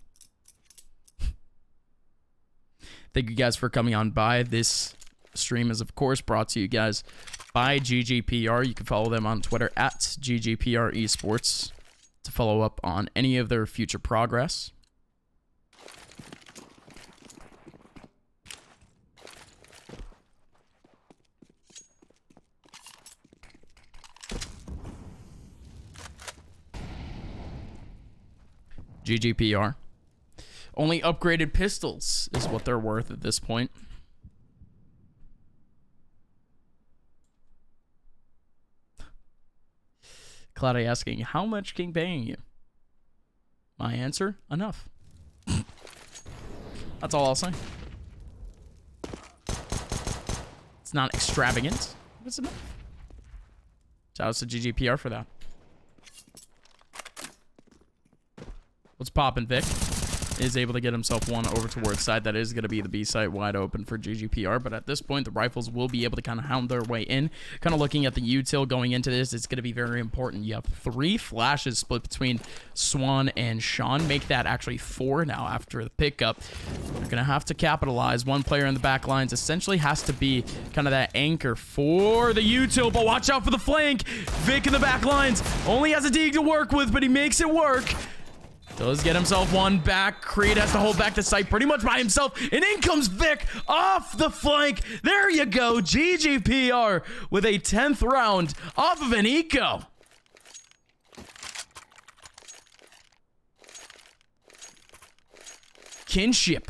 Thank you guys for coming on by. This stream is, of course, brought to you guys by GGPR. You can follow them on Twitter at GGPR Esports to follow up on any of their future progress. GGPR. Only upgraded pistols is what they're worth at this point. Cloudy asking, how much King paying you? My answer, enough. That's all I'll say. It's not extravagant, but it's enough. Shout out to GGPR for that. What's poppin', Vic? Is able to get himself one over towards side. That is going to be the B site wide open for GGPR. But at this point, the rifles will be able to kind of hound their way in. Kind of looking at the util going into this, it's going to be very important. You have 3 flashes split between Swan and Sean. Make that actually 4 now after the pickup. You're going to have to capitalize. One player in the back lines essentially has to be kind of that anchor for the util. But watch out for the flank. Vic in the back lines only has a dig to work with, but he makes it work. Does get himself one back. Creed has to hold back the site pretty much by himself. And in comes Vic off the flank. There you go. GGPR with a 10th round off of an eco. Kinship.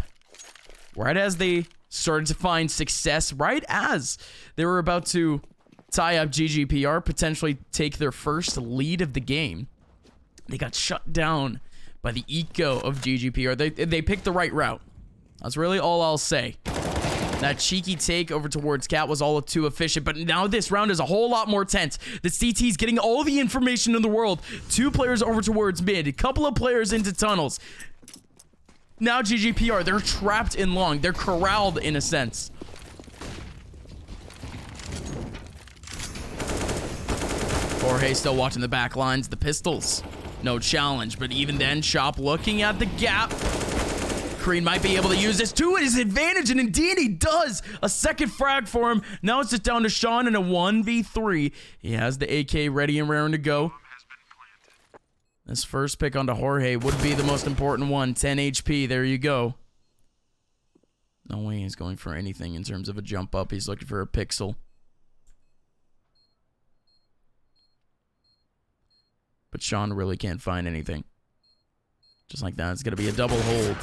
Right as they started to find success, right as they were about to tie up GGPR, potentially take their first lead of the game, they got shut down by the eco of GGPR. They picked the right route. That's really all I'll say. That cheeky take over towards Cat was all too efficient, but now this round is a whole lot more tense. The CT's getting all the information in the world. 2 players over towards mid, a couple of players into tunnels. Now GGPR, they're trapped in long. They're corralled in a sense. Jorge still watching the back lines. The pistols. No challenge, but even then, Chop looking at the gap. Creed might be able to use this to his advantage, and indeed he does. A second frag for him. Now it's just down to Sean in a 1v3. He has the AK ready and raring to go. This first pick onto Jorge would be the most important one. 10 HP, there you go. No way he's going for anything in terms of a jump up. He's looking for a pixel. But Sean really can't find anything. Just like that, it's going to be a double hold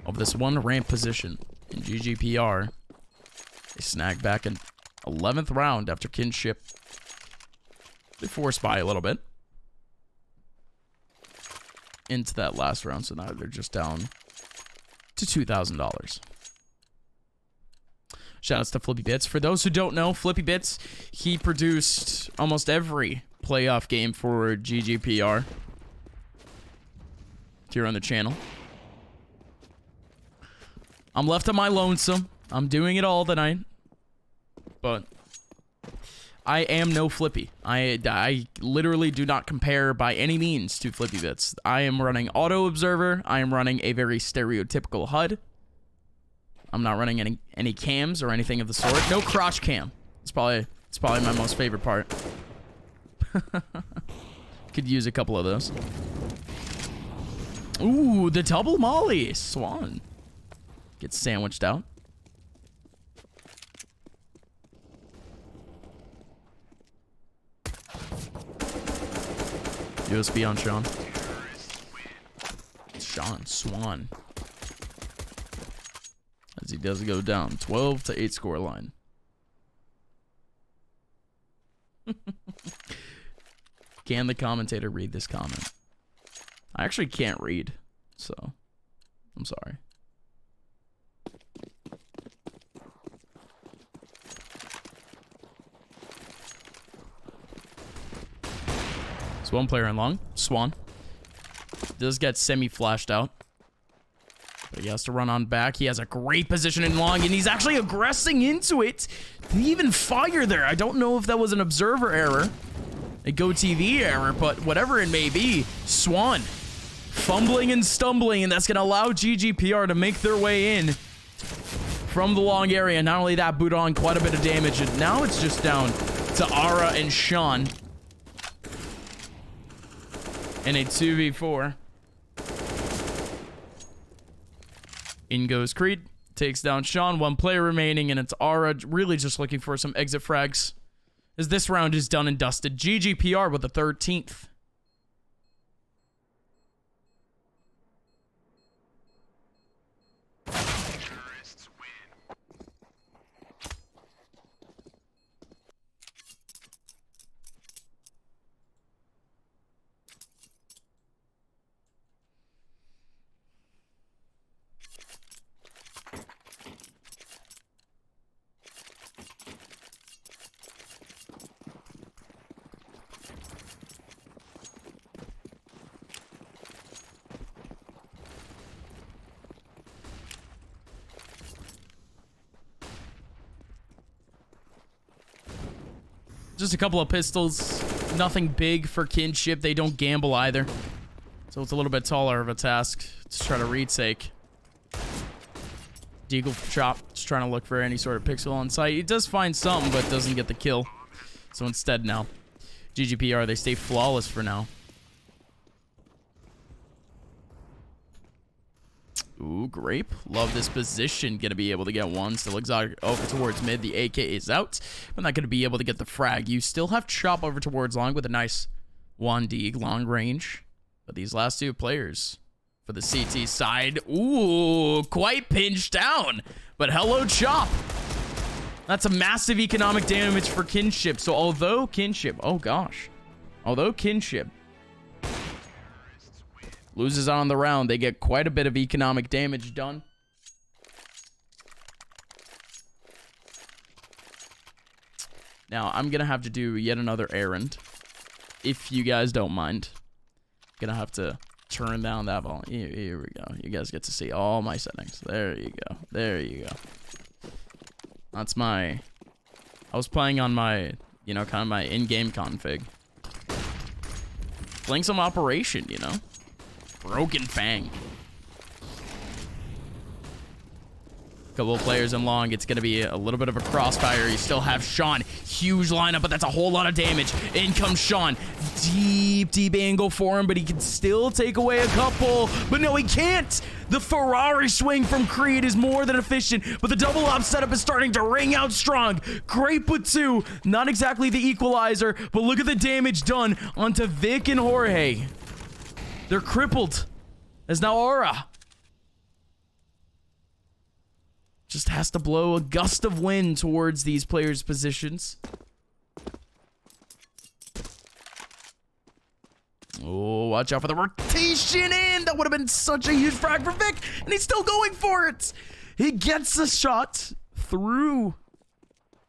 of this one ramp position in GGPR. They snag back an 11th round after Kinship. They forced by a little bit into that last round, so now they're just down to $2,000. Shoutouts to Flippy Bits. For those who don't know, Flippy Bits, he produced almost every playoff game for GGPR here on the channel. I'm left on my lonesome. I'm doing it all tonight. But I am no Flippy. I literally do not compare by any means to Flippy Bits. I am running Auto Observer. I am running a very stereotypical HUD. I'm not running any cams or anything of the sort. No crotch cam. It's probably my most favorite part. Could use a couple of those. Ooh, the double molly. Swan gets sandwiched out. USB on Sean. Swan. As he does go down. 12 to 8 score line. Can the commentator read this comment? I actually can't read, so I'm sorry. So one player in long. Swan. Does get semi-flashed out. But he has to run on back. He has a great position in long, and he's actually aggressing into it. Did he even fire there? I don't know if that was an observer error, a GoTV error, but whatever it may be, Swan fumbling and stumbling, and that's going to allow GGPR to make their way in from the long area. Not only that, boot on quite a bit of damage, and now it's just down to Ara and Sean in a 2v4. In goes Creed, takes down Sean, 1 player remaining, and it's Ara really just looking for some exit frags as this round is done and dusted. GGPR with the 13th. Just a couple of pistols. Nothing big for Kinship. They don't gamble either. So it's a little bit taller of a task to try to retake. Deagle Chop, just trying to look for any sort of pixel on sight. He does find some, but doesn't get the kill. So instead now, GGPR, they stay flawless for now. Ooh, Grape. Love this position. Gonna be able to get one. Still exotic over towards mid. The AK is out. But not gonna be able to get the frag. You still have Chop over towards long with a nice 1D long range. But these last 2 players for the CT side. Ooh, quite pinched down. But hello, Chop. That's a massive economic damage for Kinship. So although Kinship, oh gosh. Although Kinship loses on the round, they get quite a bit of economic damage done. Now, I'm going to have to do yet another errand, if you guys don't mind. Going to have to turn down that volume. Here we go. You guys get to see all my settings. There you go. There you go. That's my... I was playing on my, you know, kind of my in-game config. Playing some Operation, you know? Broken Fang. Couple of players in long. It's going to be a little bit of a crossfire. You still have Sean. Huge lineup, but that's a whole lot of damage. In comes Sean. Deep angle for him, but he can still take away a couple. But no, he can't. The Ferrari swing from Creed is more than efficient, but the double op setup is starting to ring out strong. Great with 2. Not exactly the equalizer, but look at the damage done onto Vic and Jorge. They're crippled. As now Aura just has to blow a gust of wind towards these players' positions. Oh, watch out for the rotation in. That would have been such a huge frag for Vic, and he's still going for it. He gets a shot through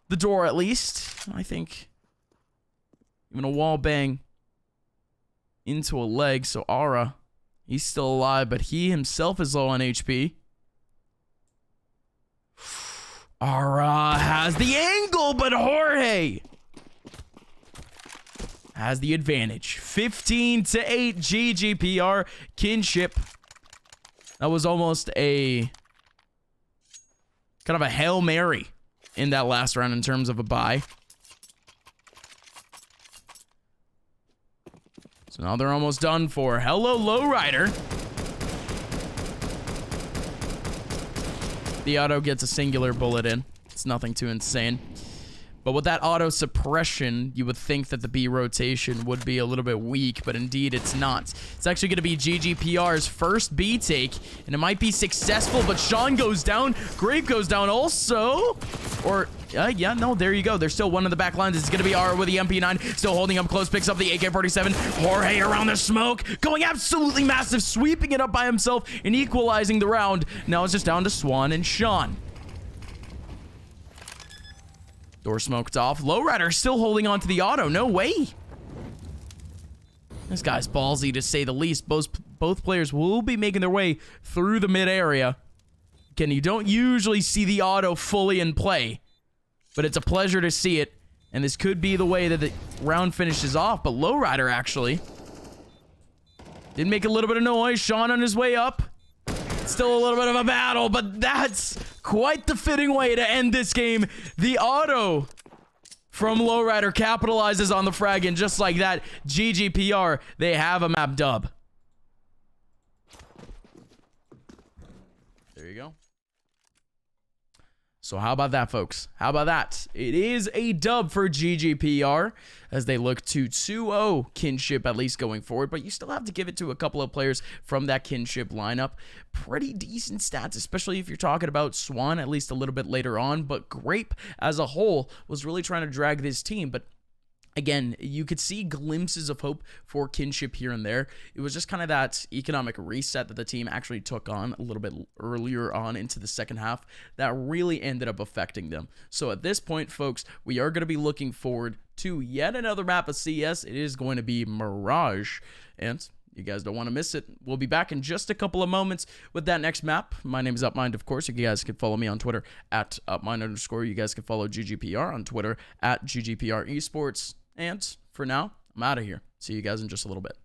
the door, at least. I think even a wall bang into a leg. So Aura, he's still alive, but he himself is low on HP. Aura has the angle, but Jorge has the advantage. 15-8 GGPR. Kinship. That was almost a kind of a Hail Mary in that last round in terms of a bye. So now they're almost done for. Hello, Lowrider. The auto gets a singular bullet in. It's nothing too insane. But with that auto suppression, you would think that the B rotation would be a little bit weak, but indeed it's not. It's actually going to be GGPR's first B take, and it might be successful, but Sean goes down. Grape goes down also. Or, yeah, no, there you go. There's still one in the back lines. It's going to be R with the MP9, still holding up close, picks up the AK-47. Jorge around the smoke, going absolutely massive, sweeping it up by himself and equalizing the round. Now it's just down to Swan and Sean. Door smoked off. Lowrider still holding on to the auto. No way. This guy's ballsy, to say the least. Both players will be making their way through the mid area. Again, you don't usually see the auto fully in play, but it's a pleasure to see it. And this could be the way that the round finishes off. But Lowrider actually did make a little bit of noise. Sean on his way up. Still a little bit of a battle, but that's quite the fitting way to end this game. The auto from Lowrider capitalizes on the frag, and just like that, GGPR, they have a map dub. There you go. So how about that, folks? How about that? It is a dub for GGPR as they look to 2-0 Kinship, at least going forward. But you still have to give it to a couple of players from that Kinship lineup. Pretty decent stats, especially if you're talking about Swan, at least a little bit later on. But Grape, as a whole, was really trying to drag this team. But again, you could see glimpses of hope for Kinship here and there. It was just kind of that economic reset that the team actually took on a little bit earlier on into the second half that really ended up affecting them. So at this point, folks, we are going to be looking forward to yet another map of CS. It is going to be Mirage, and you guys don't want to miss it. We'll be back in just a couple of moments with that next map. My name is Upmind, of course. You guys can follow me on Twitter at Upmind_. You guys can follow GGPR on Twitter at GGPR Esports. And for now, I'm out of here. See you guys in just a little bit.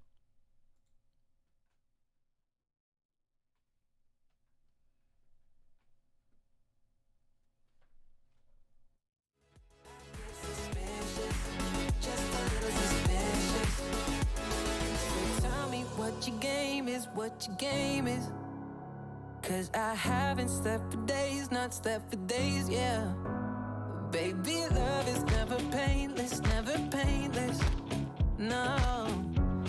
Tell me what your game is, what your game is. Cause I haven't slept for days, not slept for days, yeah. Baby, love is never painless, never painless. No,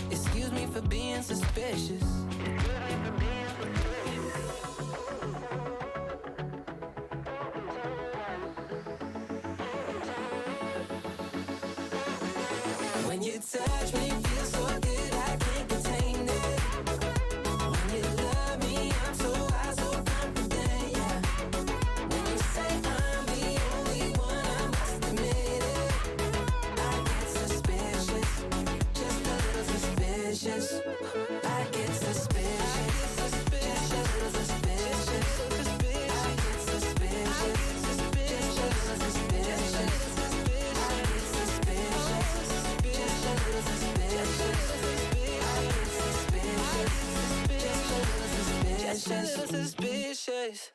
excuse me for being suspicious. When you touch me, feel so good, I can't contain it. When you love me, I'm so high, so confident, yeah. When you say I'm the only one, I must admit it. I get suspicious, just a little suspicious. I get suspicious, just a little suspicious. I get suspicious, just a little suspicious. I get suspicious, just a little suspicious. I get suspicious, just a little suspicious.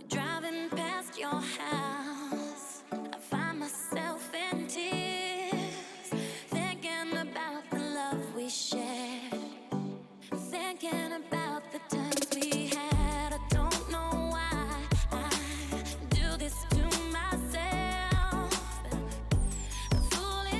Driving past your house, I find myself in tears, thinking about the love we shared, thinking about the times we had. I don't know why I do this to myself, fooling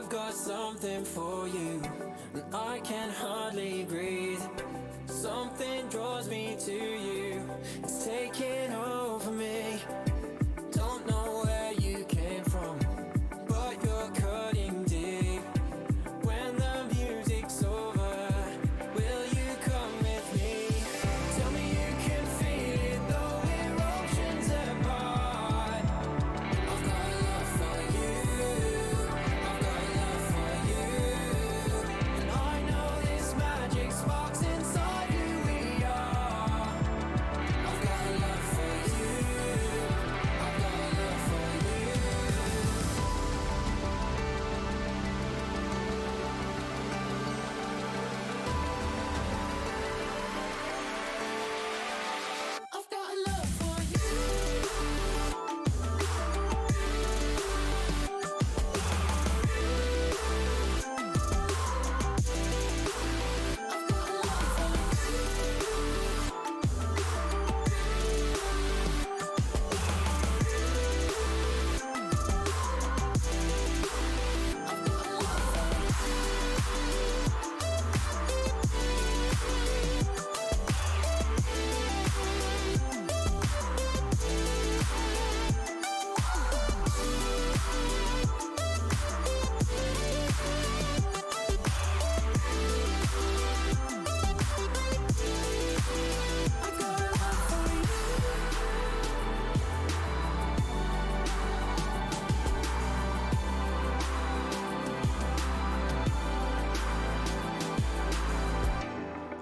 I've got something for you, and I can hardly breathe. Something draws me to you, it's taking over me. Don't know where you came from, but you're cutting deep. When the music's over, will you come with me? Tell me you can feel it, though we're oceans apart. I've got love for you, I've got love for you, and I know this magic sparks inside who we are. I've got love for you, I've got love for you. I've got love for you.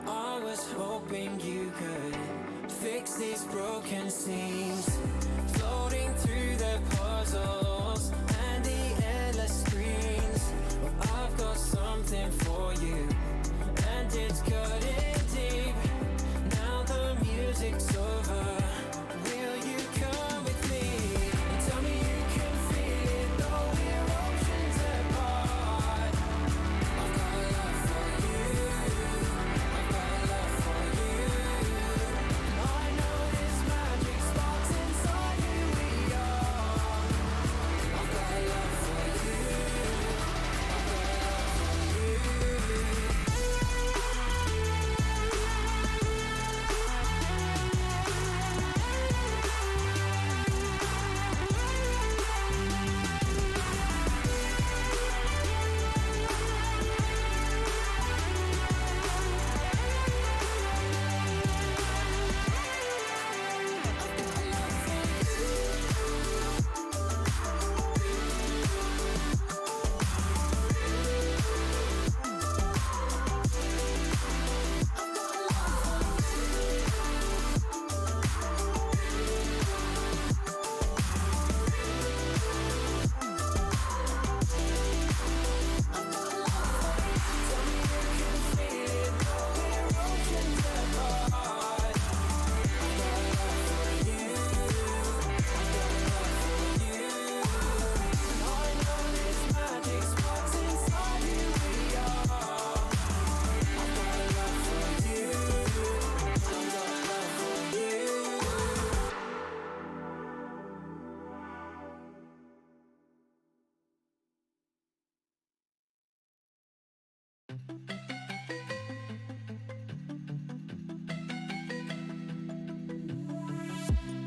I was hoping you could fix these broken seams, floating through the puzzles and the endless screens. Well, I've got something for you, and it's cutting deep. Now the music's over, will you come with me? And tell me you can feel it, though we're oceans apart. I've got love for you, I've got love for you, and I know this magic sparks inside who we are. I've got love for you, I've got love for you.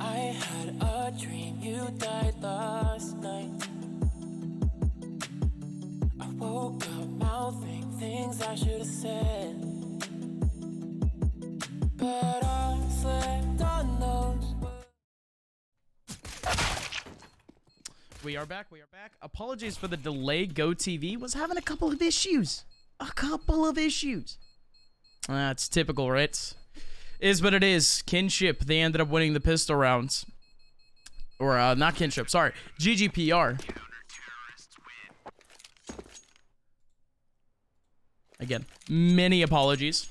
I had a dream you died last night. I woke up mouthing things I should have said, but I slept on those words. We are back. We are back. Apologies for the delay. GoTV was having a couple of issues. That's typical, right? Is what it is. Kinship, they ended up winning the pistol rounds. Or, not Kinship, sorry. GGPR. Again, many apologies.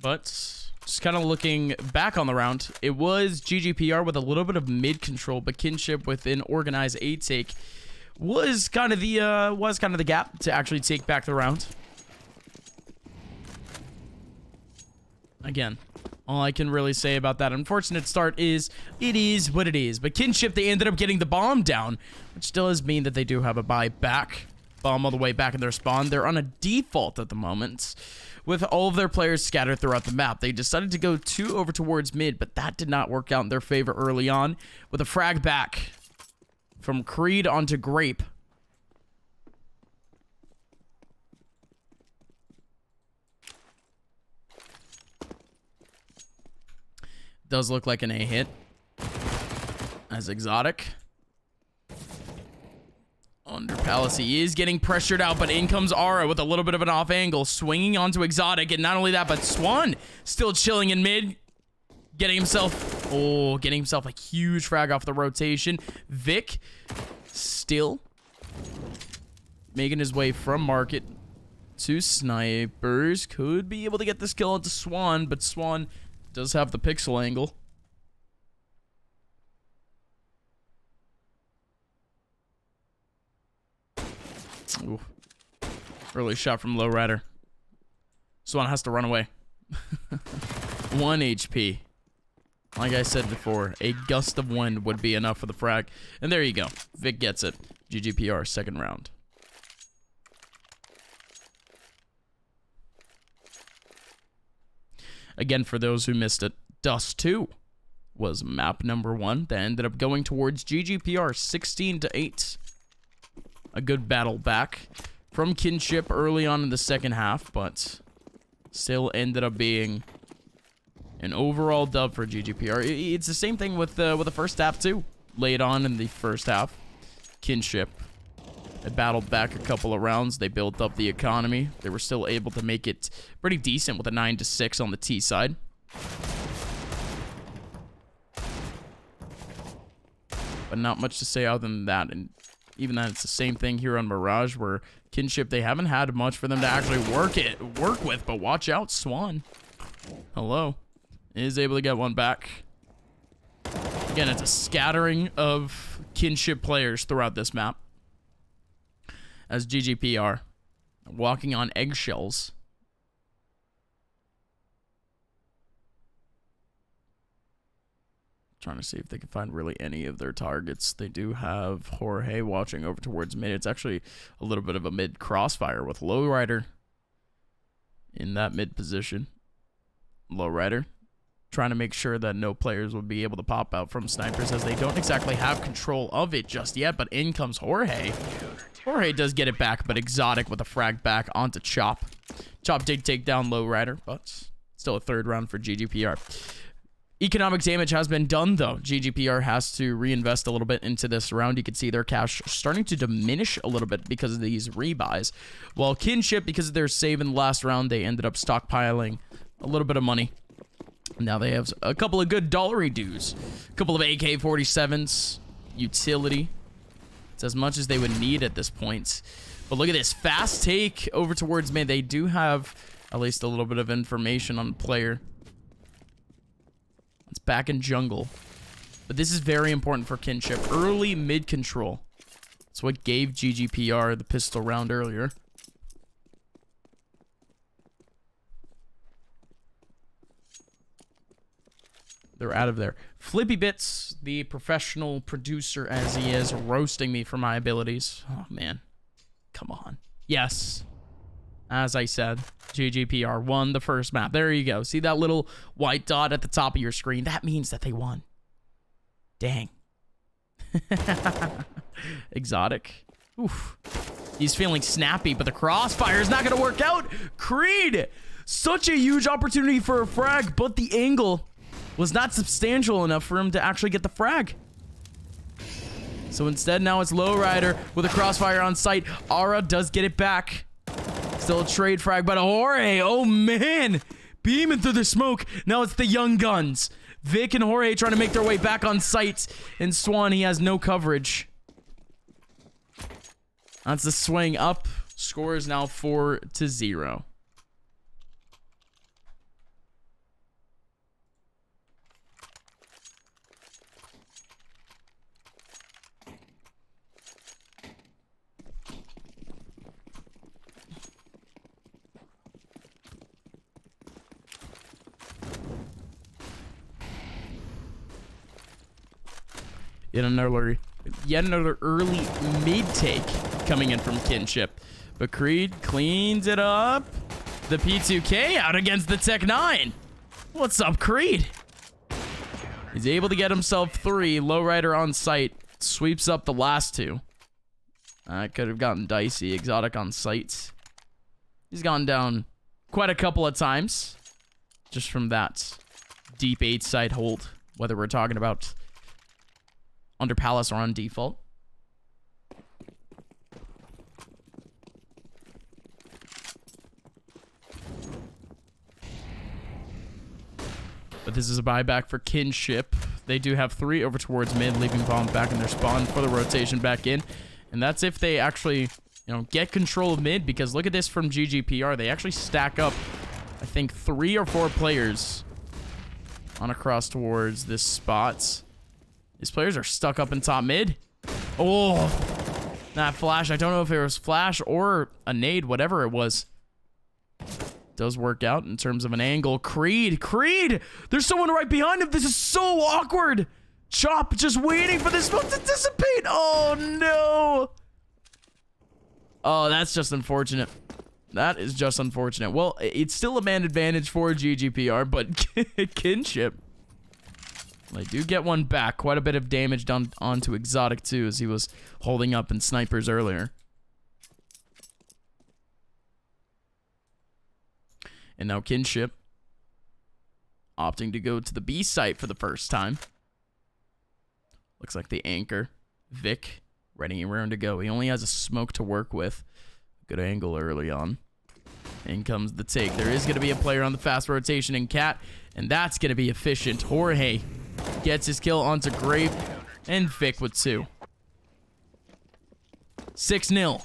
But, just kind of looking back on the round, it was GGPR with a little bit of mid-control, but Kinship with an organized A-take was kind of the gap to actually take back the round. Again, All I can really say about that unfortunate start is it is what it is. But Kinship, they ended up getting the bomb down, which does mean that they do have a buy back. Bomb all the way back in their spawn. They're on a default at the moment, with all of their players scattered throughout the map. They decided to go 2 over towards mid, but that did not work out in their favor early on, with a frag back from Creed onto Grape. Does look like an A hit as Exotic. Under Palace, he is getting pressured out, but in comes Aura with a little bit of an off angle, swinging onto Exotic, and not only that, but Swan still chilling in mid, getting himself a huge frag off the rotation. Vic still making his way from Market to Snipers. Could be able to get this kill into Swan, but Swan does have the pixel angle. Ooh. Early shot from Lowrider. Swan has to run away. 1 HP. Like I said before, a gust of wind would be enough for the frag. And there you go. Vic gets it. GGPR, second round. Again, for those who missed it, Dust 2 was map number 1 that ended up going towards GGPR 16-8. A good battle back from Kinship early on in the second half, but still ended up being an overall dub for GGPR. It's the same thing with the first half too. Late on in the first half, Kinship had battled back a couple of rounds. They built up the economy. They were still able to make it pretty decent with a 9-6 on the T side. But not much to say other than that. And even that, it's the same thing here on Mirage, where Kinship, they haven't had much for them to actually work with. But watch out, Swan. Hello. Is able to get one back. Again, it's a scattering of Kinship players throughout this map. As GGPR walking on eggshells. Trying to see if they can find really any of their targets. They do have Jorge watching over towards mid. It's actually a little bit of a mid crossfire with Lowrider in that mid position. Lowrider trying to make sure that no players will be able to pop out from Snipers, as they don't exactly have control of it just yet. But in comes Jorge. Jorge does get it back, but Exotic with a frag back onto Chop. Chop did take down Lowrider, but still a third round for GGPR. Economic damage has been done, though. GGPR has to reinvest a little bit into this round. You can see their cash starting to diminish a little bit because of these rebuys. While Kinship, because of their save in the last round, they ended up stockpiling a little bit of money. Now they have a couple of good dollary dues. A couple of AK-47s, utility. It's as much as they would need at this point. But look at this. Fast take over towards mid. They do have at least a little bit of information on the player. It's back in jungle. But this is very important for Kinship. Early mid control. That's what gave GGPR the pistol round earlier. They're out of there. Flippy Bits, the professional producer as he is, roasting me for my abilities. Oh, man. Come on. Yes. As I said, GGPR won the first map. There you go. See that little white dot at the top of your screen? That means that they won. Dang. Exotic. Oof. He's feeling snappy, but the crossfire is not going to work out. Creed! Such a huge opportunity for a frag, but the angle was not substantial enough for him to actually get the frag. So instead, now it's Lowrider with a crossfire on site. Aura does get it back. Still a trade frag, but Jorge, oh man, beaming through the smoke. Now it's the young guns. Vic and Jorge trying to make their way back on site. And Swan, he has no coverage. That's the swing up. Score is now 4-0. Yet another early mid take coming in from Kinship. But Creed cleans it up. The P2K out against the Tech 9. What's up, Creed? He's able to get himself 3. Lowrider on site. Sweeps up the last 2. Could have gotten dicey. Exotic on site. He's gone down quite a couple of times. Just from that deep 8 side hold. Whether we're talking about under Palace or on default. But this is a buyback for Kinship. They do have 3 over towards mid, leaving bombs back in their spawn for the rotation back in. And that's if they actually, get control of mid, because look at this from GGPR. They actually stack up, I think, 3 or 4 players on across towards this spot. These players are stuck up in top mid. Oh, that flash. I don't know if it was flash or a nade, whatever it was. Does work out in terms of an angle. Creed! There's someone right behind him. This is so awkward. Chop just waiting for this smoke to dissipate. Oh, no. Oh, that's just unfortunate. That is just unfortunate. Well, it's still a man advantage for GGPR, but Kinship. They do get one back. Quite a bit of damage done onto Exotic, too, as he was holding up in snipers earlier. And now Kinship opting to go to the B site for the first time. Looks like the anchor, Vic, ready around to go. He only has a smoke to work with. Good angle early on. In comes the take. There is going to be a player on the fast rotation in Cat, and that's going to be efficient. Jorge gets his kill onto Grape, and Vic with 2. 6-0.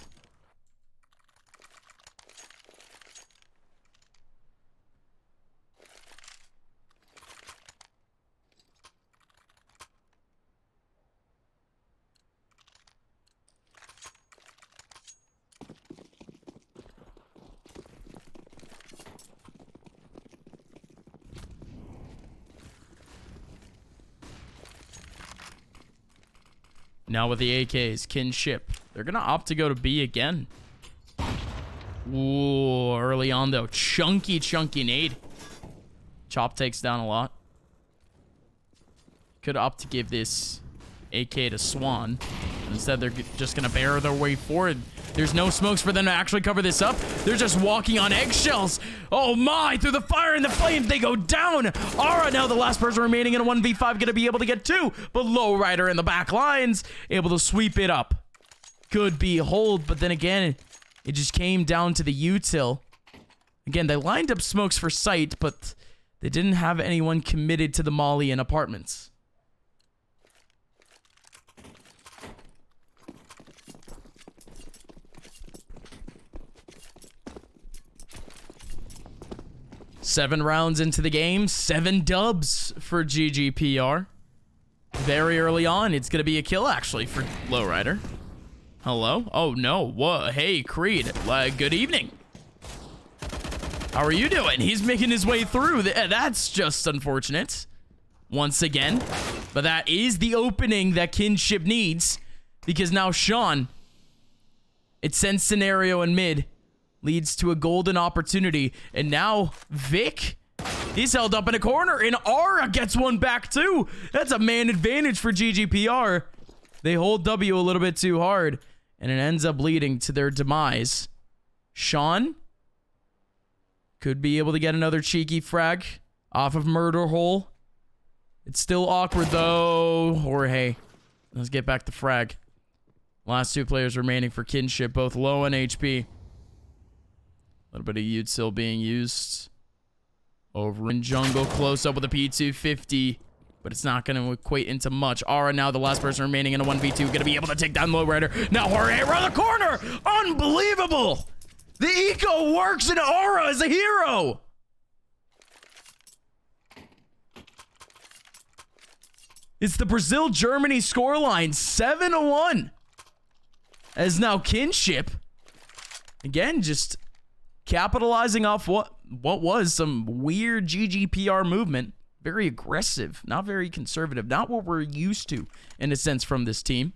Now with the AKs, Kinship. They're going to opt to go to B again. Ooh, early on though. Chunky nade. Chop takes down a lot. Could opt to give this AK to Swan. Instead, they're just going to bear their way forward. There's no smokes for them to actually cover this up. They're just walking on eggshells. Oh my, through the fire and the flames, they go down. Aura, now the last person remaining in a 1v5, going to be able to get 2. But Lowrider in the back lines, able to sweep it up. Could be hold, but then again, it just came down to the util. Again, they lined up smokes for sight, but they didn't have anyone committed to the molly in apartments. Seven rounds into the game, 7 dubs for GGPR. Very early on, it's going to be a kill, actually, for Lowrider. Hello? Oh, no. Whoa. Hey, Creed. Good evening. How are you doing? He's making his way through. That's just unfortunate. Once again. But that is the opening that Kinship needs. Because now Sean, it sends scenario in mid. Leads to a golden opportunity. And now Vic, he's held up in a corner. And Aura gets one back too. That's a man advantage for GGPR. They hold W a little bit too hard. And it ends up leading to their demise. Sean could be able to get another cheeky frag off of Murder Hole. It's still awkward though. Jorge, let's get back to frag. Last 2 players remaining for Kinship, both low on HP. A little bit of util being used. Over in jungle, close up with a P250. But it's not going to equate into much. Aura now the last person remaining in a 1v2. Going to be able to take down Lowrider. Now Jorge around the corner. Unbelievable. The eco works and Aura is a hero. It's the Brazil-Germany scoreline. 7-1. As now Kinship. Again, just capitalizing off what was some weird GGPR movement. very aggressive, not very conservative, not what we're used to, in a sense, from this team.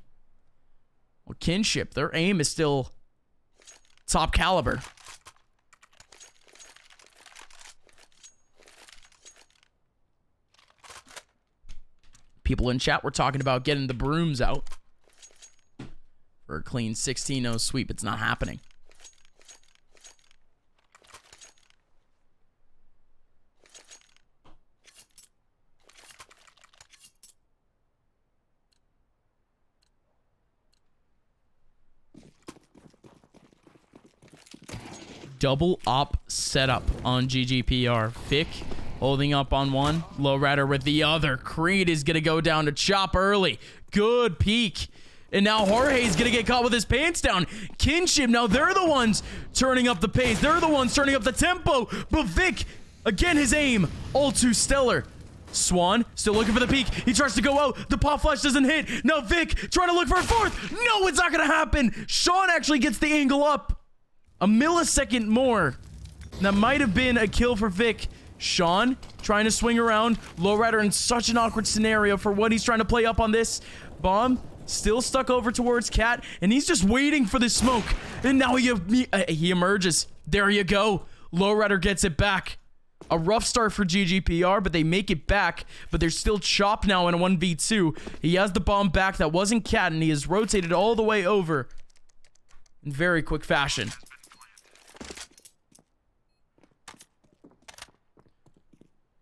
Well, Kinship, their aim is still top caliber. People in chat were talking about getting the brooms out for a clean 16-0 sweep. It's not happening. Double op setup on GGPR. Vic holding up on one. Lowrider with the other. Creed is going to go down to Chop early. Good peek. And now Jorge's going to get caught with his pants down. Kinship, now they're the ones turning up the pace. They're the ones turning up the tempo. But Vic, again, his aim, all too stellar. Swan, still looking for the peek. He tries to go out. The pop flash doesn't hit. Now Vic trying to look for a fourth. No, it's not going to happen. Sean actually gets the angle up. A millisecond more. That might have been a kill for Vic. Sean trying to swing around. Lowrider in such an awkward scenario for what he's trying to play up on this. Bomb still stuck over towards Cat, and he's just waiting for the smoke. And now he emerges. There you go. Lowrider gets it back. A rough start for GGPR, but they make it back. But there's still Chop now in a 1v2. He has the bomb back. That wasn't Cat, and he is rotated all the way over in very quick fashion.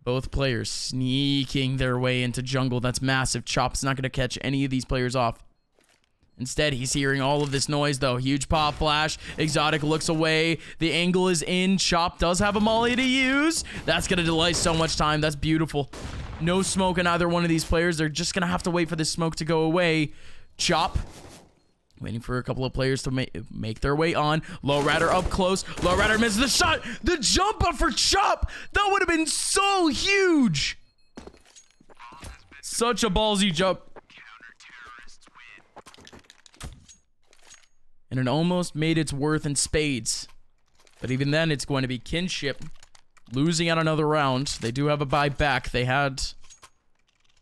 Both players sneaking their way into jungle. That's massive. Chop's not going to catch any of these players off. Instead, he's hearing all of this noise, though. Huge pop flash. Exotic looks away. The angle is in. Chop does have a molly to use. That's going to delay so much time. That's beautiful. No smoke in either one of these players. They're just going to have to wait for this smoke to go away. Chop waiting for a couple of players to make their way on. Lowrider up close. Lowrider misses the shot. The jump up for Chop. That would have been so huge. Such a ballsy jump. And it almost made its worth in spades. But even then, it's going to be Kinship losing out another round. They do have a bye back. They had,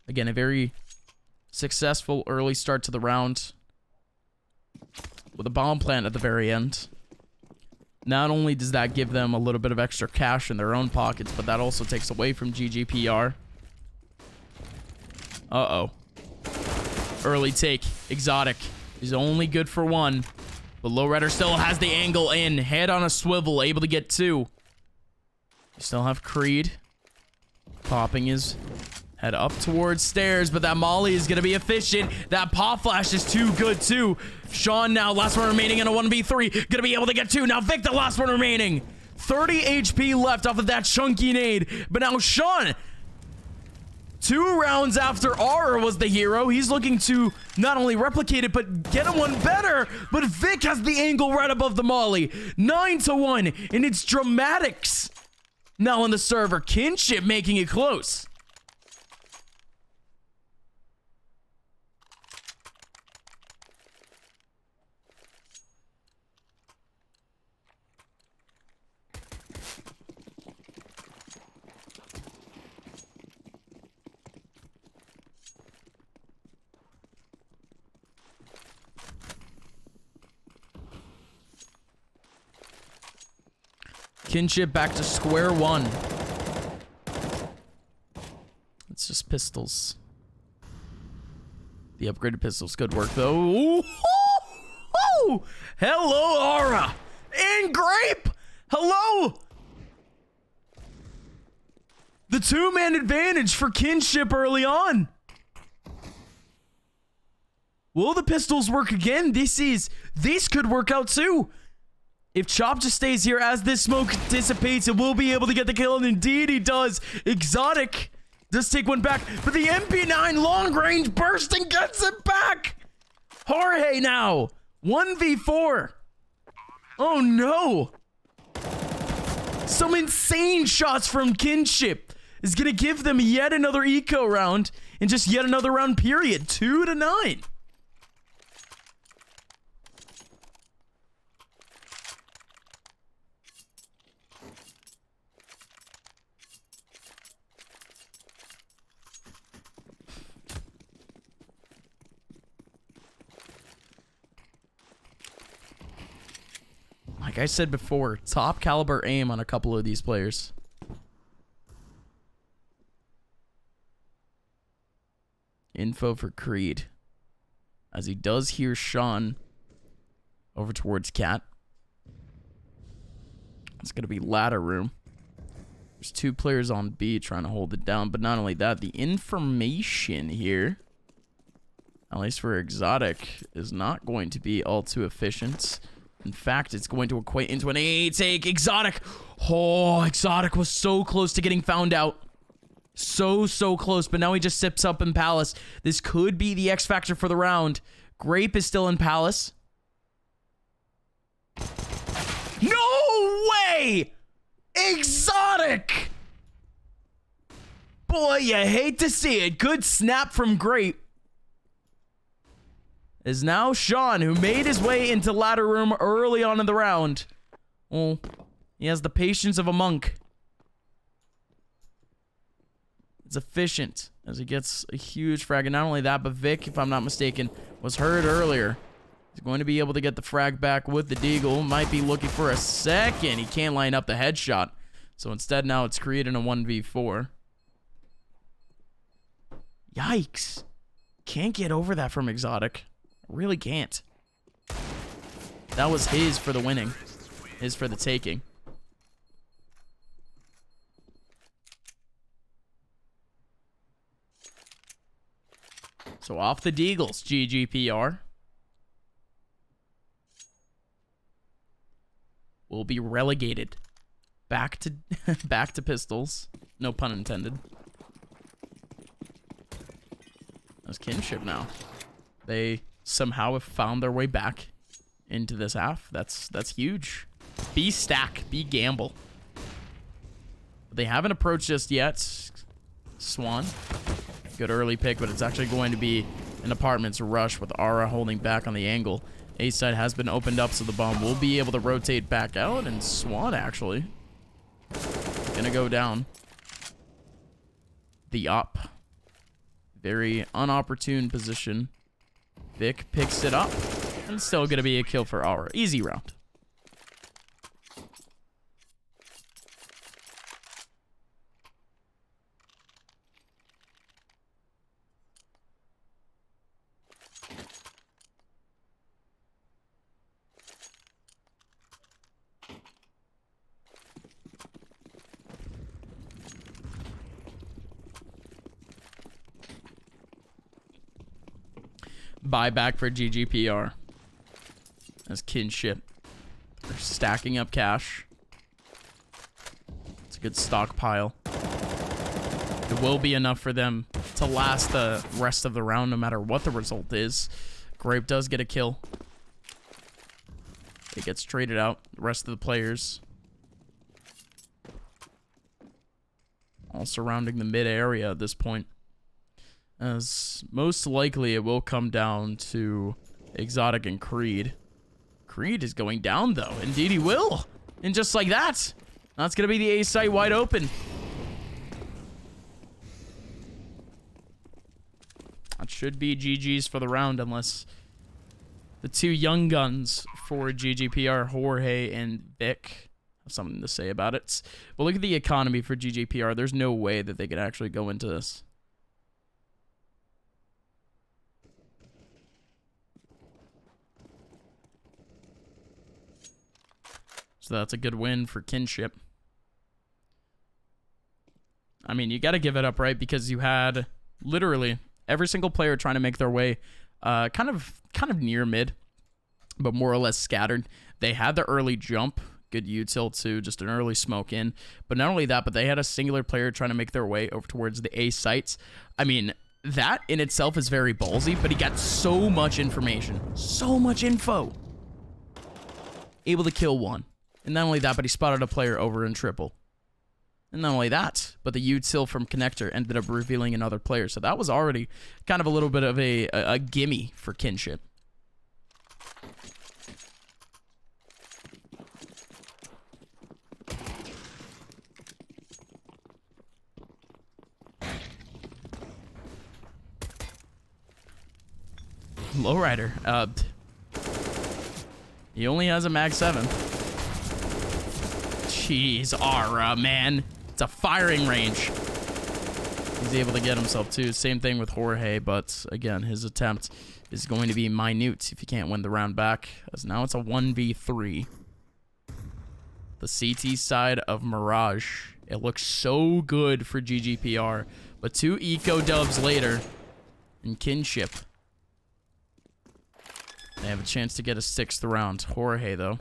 again, a very successful early start to the round with a bomb plant at the very end. Not only does that give them a little bit of extra cash in their own pockets, but that also takes away from GGPR. Uh-oh. Early take. Exotic is only good for one. But Lowrider still has the angle in. Head on a swivel, able to get two. You still have Creed popping his head up towards stairs, but that molly is going to be efficient. That pop flash is too good, too. Sean now, last one remaining in a 1v3. Going to be able to get two. Now Vic, the last one remaining. 30 HP left off of that chunky nade. But now Sean, 2 rounds after Aura was the hero, he's looking to not only replicate it, but get him one better. But Vic has the angle right above the molly. 9-1, and it's dramatics. Now on the server, Kinship making it close. Kinship back to square one. It's just pistols. The upgraded pistols. Good work, though. Ooh, hello, Aura. And Grape. Hello. The 2-man advantage for Kinship early on. Will the pistols work again? This could work out too. If Chop just stays here as this smoke dissipates, it will be able to get the kill, and indeed he does. Exotic does take one back, but the MP9 long range burst and gets it back. Jorge now, 1v4. Oh no. Some insane shots from Kinship is gonna give them yet another eco round, and just yet another round period, 2-9. Like I said before, top caliber aim on a couple of these players. Info for Creed. As he does hear Sean over towards Cat. It's going to be ladder room. There's 2 players on B trying to hold it down. But not only that, the information here, at least for Exotic, is not going to be all too efficient. In fact, it's going to equate into an A take. Exotic. Oh, Exotic was so close to getting found out. So close. But now he just sips up in Palace. This could be the X factor for the round. Grape is still in Palace. No way! Exotic! Boy, you hate to see it. Good snap from Grape. Is now Sean, who made his way into ladder room early on in the round. Well, he has the patience of a monk. It's efficient as he gets a huge frag. And not only that, but Vic, if I'm not mistaken, was hurt earlier. He's going to be able to get the frag back with the Deagle. Might be looking for a second. He can't line up the headshot. So instead now it's creating a 1v4. Yikes. Can't get over that from Exotic. Really can't. That was his for the winning. His for the taking. So off the Deagles, GGPR. Will be relegated back to back to pistols. No pun intended. That's Kinship now. They somehow have found their way back into this half. That's huge. B stack, B gamble. They haven't approached just yet. Swan. Good early pick, but it's actually going to be an apartments rush with Aura holding back on the angle. A side has been opened up, so the bomb will be able to rotate back out, and Swan actually gonna go down. The up. Very unopportune position. Vic picks it up, and still gonna be a kill for Aura. Easy round. Buyback for GGPR. As Kinship. They're stacking up cash. It's a good stockpile. It will be enough for them to last the rest of the round, no matter what the result is. Grape does get a kill. It gets traded out. The rest of the players all surrounding the mid area at this point. As most likely it will come down to Exotic and Creed. Creed is going down though. Indeed he will. And just like that, that's going to be the A site wide open. That should be GG's for the round unless the 2 young guns for GGPR, Jorge and Vic, have something to say about it. But look at the economy for GGPR. There's no way that they could actually go into this. So that's a good win for Kinship. I mean, you got to give it up, right? Because you had literally every single player trying to make their way kind of near mid, but more or less scattered. They had the early jump. Good util too, just an early smoke in. But not only that, but they had a singular player trying to make their way over towards the A sites. I mean, that in itself is very ballsy, but he got so much information. So much info. Able to kill one. And not only that, but he spotted a player over in triple. And not only that, but the util from Connector ended up revealing another player. So that was already kind of a little bit of a gimme for Kinship. Lowrider. He only has a mag 7. Jeez, Aura, man. It's a firing range. He's able to get himself too. Same thing with Jorge, but again, his attempt is going to be minute if he can't win the round back, as now it's a 1v3. The CT side of Mirage. It looks so good for GGPR, but 2 eco dubs later, and Kinship, they have a chance to get a 6th round. Jorge, though,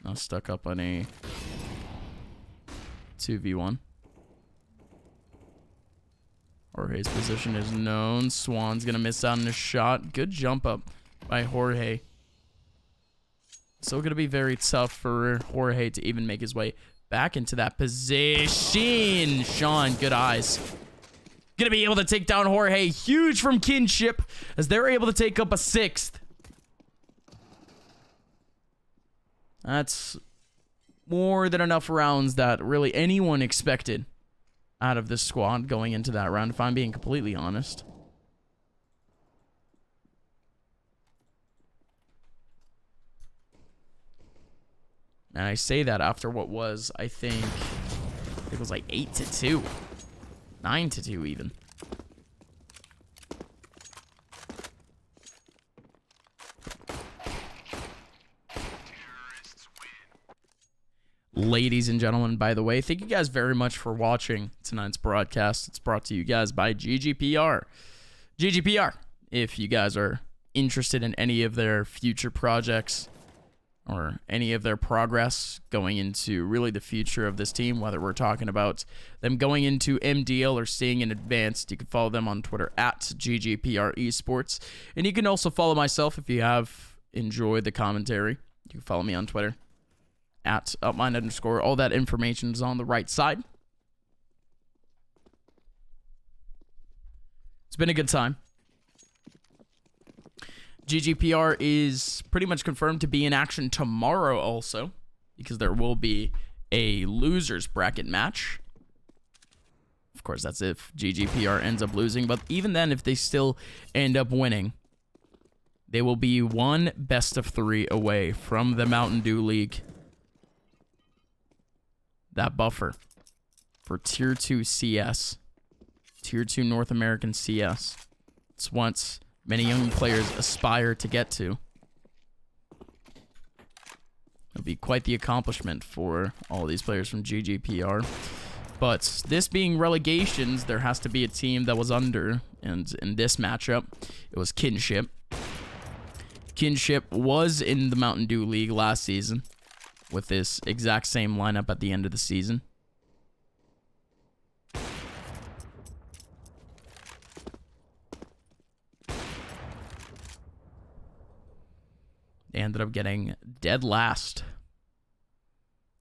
now stuck up on a 2v1. Jorge's position is known. Swan's gonna miss out on a shot. Good jump up by Jorge. Still gonna be very tough for Jorge to even make his way back into that position. Sean, good eyes. Gonna be able to take down Jorge. Huge from Kinship as they're able to take up a 6th. That's more than enough rounds that really anyone expected out of this squad going into that round, if I'm being completely honest. And I say that after what was, I think it was like 8-2. 9-2 even. Ladies and gentlemen, by the way, thank you guys very much for watching tonight's broadcast. It's brought to you guys by GGPR. GGPR, if you guys are interested in any of their future projects or any of their progress going into really the future of this team, whether we're talking about them going into MDL or staying in advanced, you can follow them on Twitter at GGPR Esports. And you can also follow myself if you have enjoyed the commentary. You can follow me on Twitter at @upmind_. All that information is on the right side. It's been a good time. GGPR is pretty much confirmed to be in action tomorrow also, because there will be a losers bracket match. Of course, that's if GGPR ends up losing, but even then, if they still end up winning, they will be one best of 3 away from the Mountain Dew League. That buffer for Tier 2 CS, Tier 2 North American CS. It's what many young players aspire to get to. It'll be quite the accomplishment for all these players from GGPR. But this being relegations, there has to be a team that was under, and in this matchup, it was Kinship. Kinship was in the Mountain Dew League last season, with this exact same lineup at the end of the season. They ended up getting dead last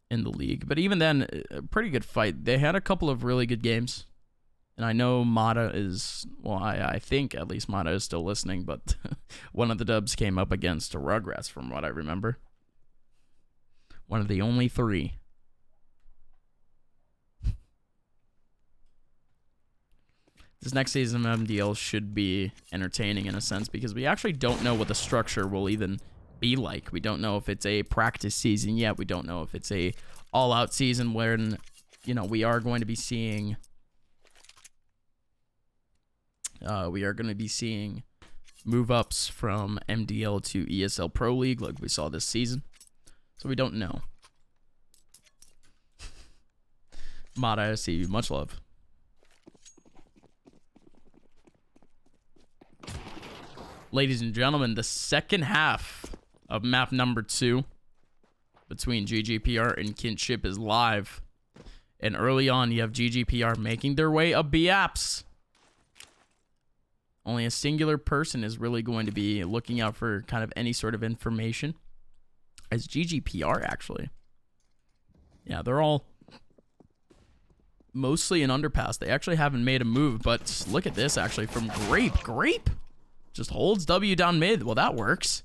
in the league. But even then, a pretty good fight. They had a couple of really good games. And I know Mata is, well, I think at least Mata is still listening, but one of the dubs came up against a Rugrats from what I remember. One of the only 3. This next season of MDL should be entertaining in a sense because we actually don't know what the structure will even be like. We don't know if it's a practice season yet. We don't know if it's a all-out season wherein, you know, we are going to be seeing move-ups from MDL to ESL Pro League like we saw this season. So we don't know. Mata, I see you. Much love. Ladies and gentlemen, the second half of map number 2 between GGPR and Kinship is live. And early on, you have GGPR making their way up B-Apps. Only a singular person is really going to be looking out for kind of any sort of information. As GGPR, actually. Yeah, they're all mostly in underpass. They actually haven't made a move, but look at this, actually, from Grape. Grape just holds W down mid. Well, that works.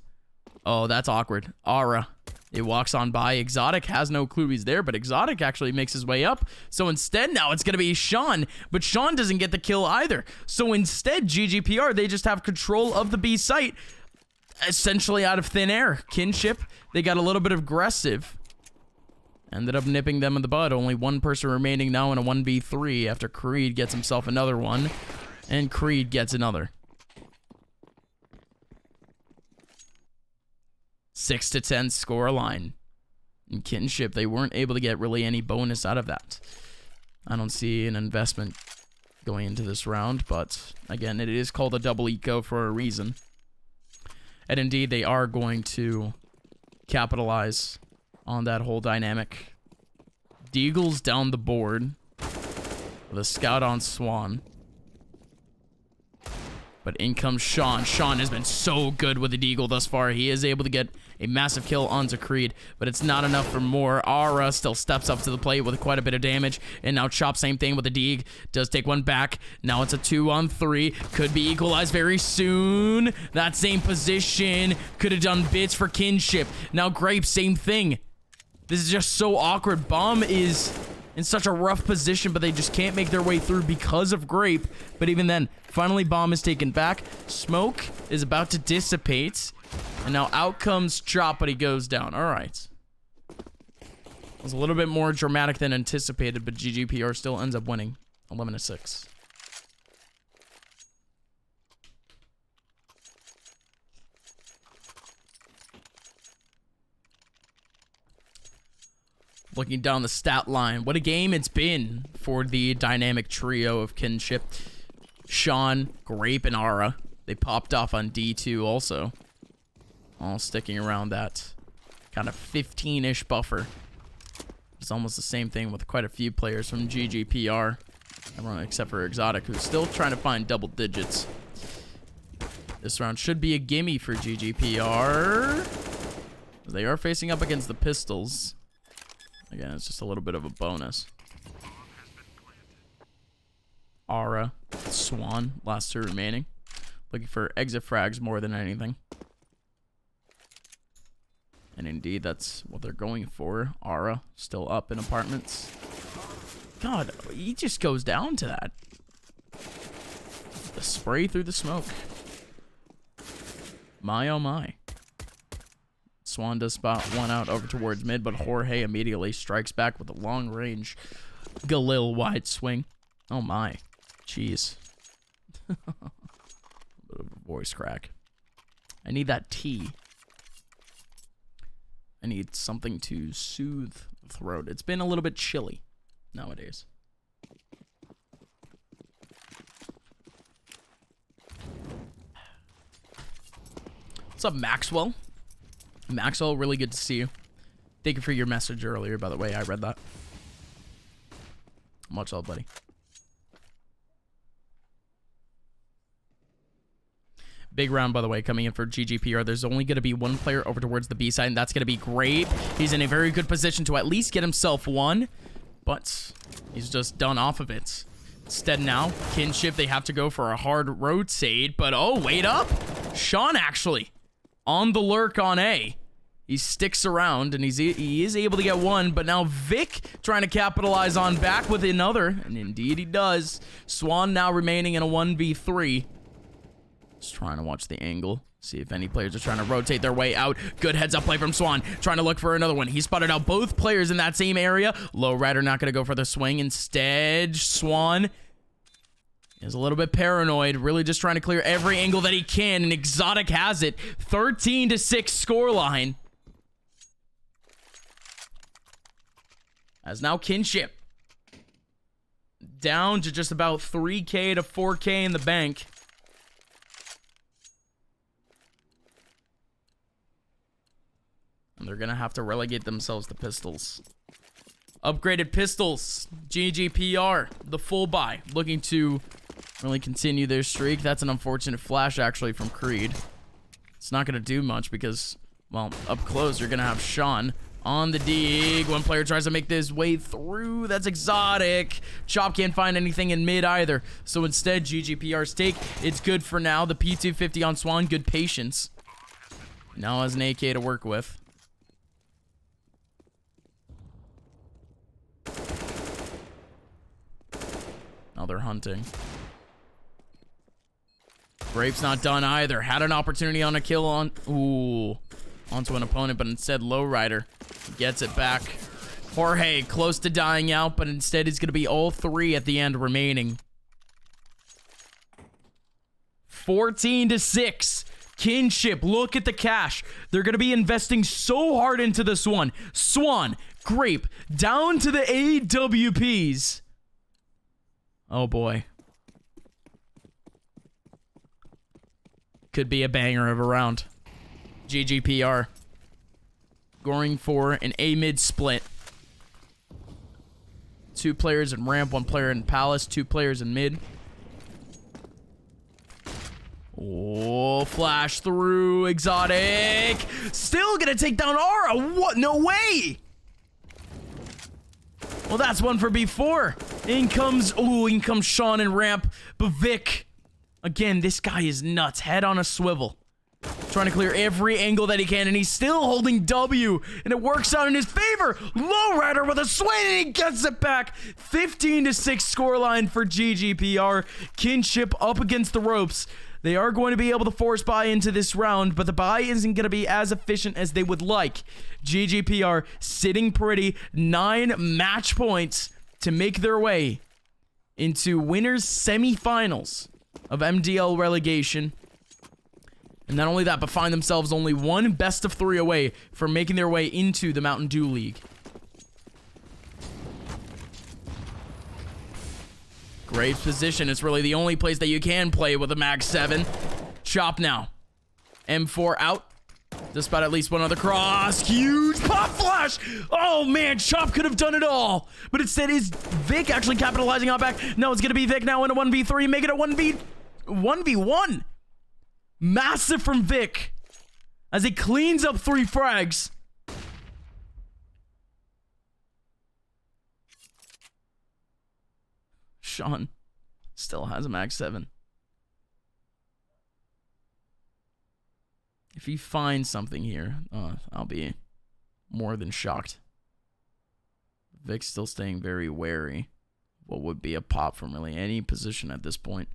Oh, that's awkward. Aura. It walks on by. Exotic has no clue he's there, but Exotic actually makes his way up. So instead, now it's going to be Sean, but Sean doesn't get the kill either. So instead, GGPR, they just have control of the B site, essentially out of thin air. Kinship, they got a little bit aggressive Ended up nipping them in the bud. Only one person remaining now in a 1v3 after Creed gets himself another one. And Creed gets another. 6-10 score line. In Kinship, they weren't able to get really any bonus out of that. I don't see an investment going into this round, but again, it is called a double eco for a reason. And indeed, they are going to capitalize on that whole dynamic. Deagle's down the board with a scout on Swan. But in comes Sean. Sean has been so good with the Deagle thus far. He is able to get a massive kill onto Creed, but it's not enough for more. Aura still steps up to the plate with quite a bit of damage, and now Chop, same thing with the Deag. Does take one back. Now it's a 2-on-3. Could be equalized very soon. That same position could have done bits for Kinship. Now Grape, same thing. This is just so awkward. Bomb is in such a rough position, but they just can't make their way through because of Grape. But even then, finally Bomb is taken back. Smoke is about to dissipate. And now out comes Chop, but he goes down. All right. It was a little bit more dramatic than anticipated, but GGPR still ends up winning 11-6. Looking down the stat line, what a game it's been for the dynamic trio of Kinship. Sean, Grape, and Aura. They popped off on D2 also. All sticking around that kind of 15-ish buffer. It's almost the same thing with quite a few players from GGPR. Everyone except for Exotic, who's still trying to find double digits. This round should be a gimme for GGPR. They are facing up against the Pistols. Again, it's just a little bit of a bonus. Aura, Swan, last two remaining. Looking for exit frags more than anything. And indeed, that's what they're going for. Aura, still up in apartments. God, he just goes down to that. The spray through the smoke. My, oh my. Swan does spot one out over towards mid, but Jorge immediately strikes back with a long-range Galil wide swing. Oh my. Jeez. A bit of a voice crack. I need that tea. I need something to soothe the throat. It's been a little bit chilly nowadays. What's up, Maxwell? Maxwell, really good to see you. Thank you for your message earlier, by the way. I read that. Much love, buddy. Big round, by the way, coming in for GGPR. There's only going to be one player over towards the B side, and that's going to be Grape. He's in a very good position to at least get himself one, but he's just done off of it. Instead now, Kinship, they have to go for a hard rotate, but oh, wait up. Sean actually on the lurk on A. He sticks around, and he is able to get one, but now Vic trying to capitalize on back with another, and indeed he does. Swan now remaining in a 1v3. Just trying to watch the angle. See if any players are trying to rotate their way out. Good heads-up play from Swan. Trying to look for another one. He spotted out both players in that same area. Lowrider not going to go for the swing. Instead, Swan is a little bit paranoid. Really just trying to clear every angle that he can. And Exotic has it. 13-6 scoreline. As now Kinship down to just about 3K to 4K in the bank. And they're going to have to relegate themselves to Pistols. Upgraded Pistols. GGPR. The full buy. Looking to really continue their streak. That's an unfortunate flash, actually, from Creed. It's not going to do much because, well, up close, you're going to have Sean on the dig. One player tries to make this way through. That's Exotic. Chop can't find anything in mid either. So instead, GGPR's take. It's good for now. The P250 on Swan. Good patience. Now has an AK to work with. Now they're hunting. Grape's not done either. Had an opportunity on a kill on... Ooh. Onto an opponent, but instead Lowrider gets it back. Jorge close to dying out, but instead it's going to be all three at the end remaining. 14-6. Kinship, look at the cash. They're going to be investing so hard into this one. Swan, Grape, down to the AWPs. Oh boy. Could be a banger of a round. GGPR. Going for an A mid split. 2 players in ramp, 1 player in palace, 2 players in mid. Oh, flash through, exotic. Still gonna take down Aura. What? No way. Well, that's one for B4. In comes Sean in ramp. But Vic, again, this guy is nuts. Head on a swivel. Trying to clear every angle that he can, and he's still holding W, and it works out in his favor. Lowrider with a swing, and he gets it back. 15-6 scoreline for GGPR. Kinship up against the ropes. They are going to be able to force buy into this round, but the buy isn't going to be as efficient as they would like. GGPR sitting pretty, 9 match points to make their way into winners semifinals of MDL relegation. And not only that, but find themselves only 1 best of 3 away from making their way into the Mountain Dew League. Great position. It's really the only place that you can play with a Mag 7. Chop now. M4 out. Despite at least one other cross. Huge pop flash. Oh, man. Chop could have done it all. But instead is Vic actually capitalizing on back. No, it's going to be Vic now in a 1v3. Make it a 1v1. Massive from Vic. As he cleans up 3 frags. Sean still has a Mag 7. If he finds something here, I'll be more than shocked. Vic's still staying very wary. What would be a pop from really any position at this point.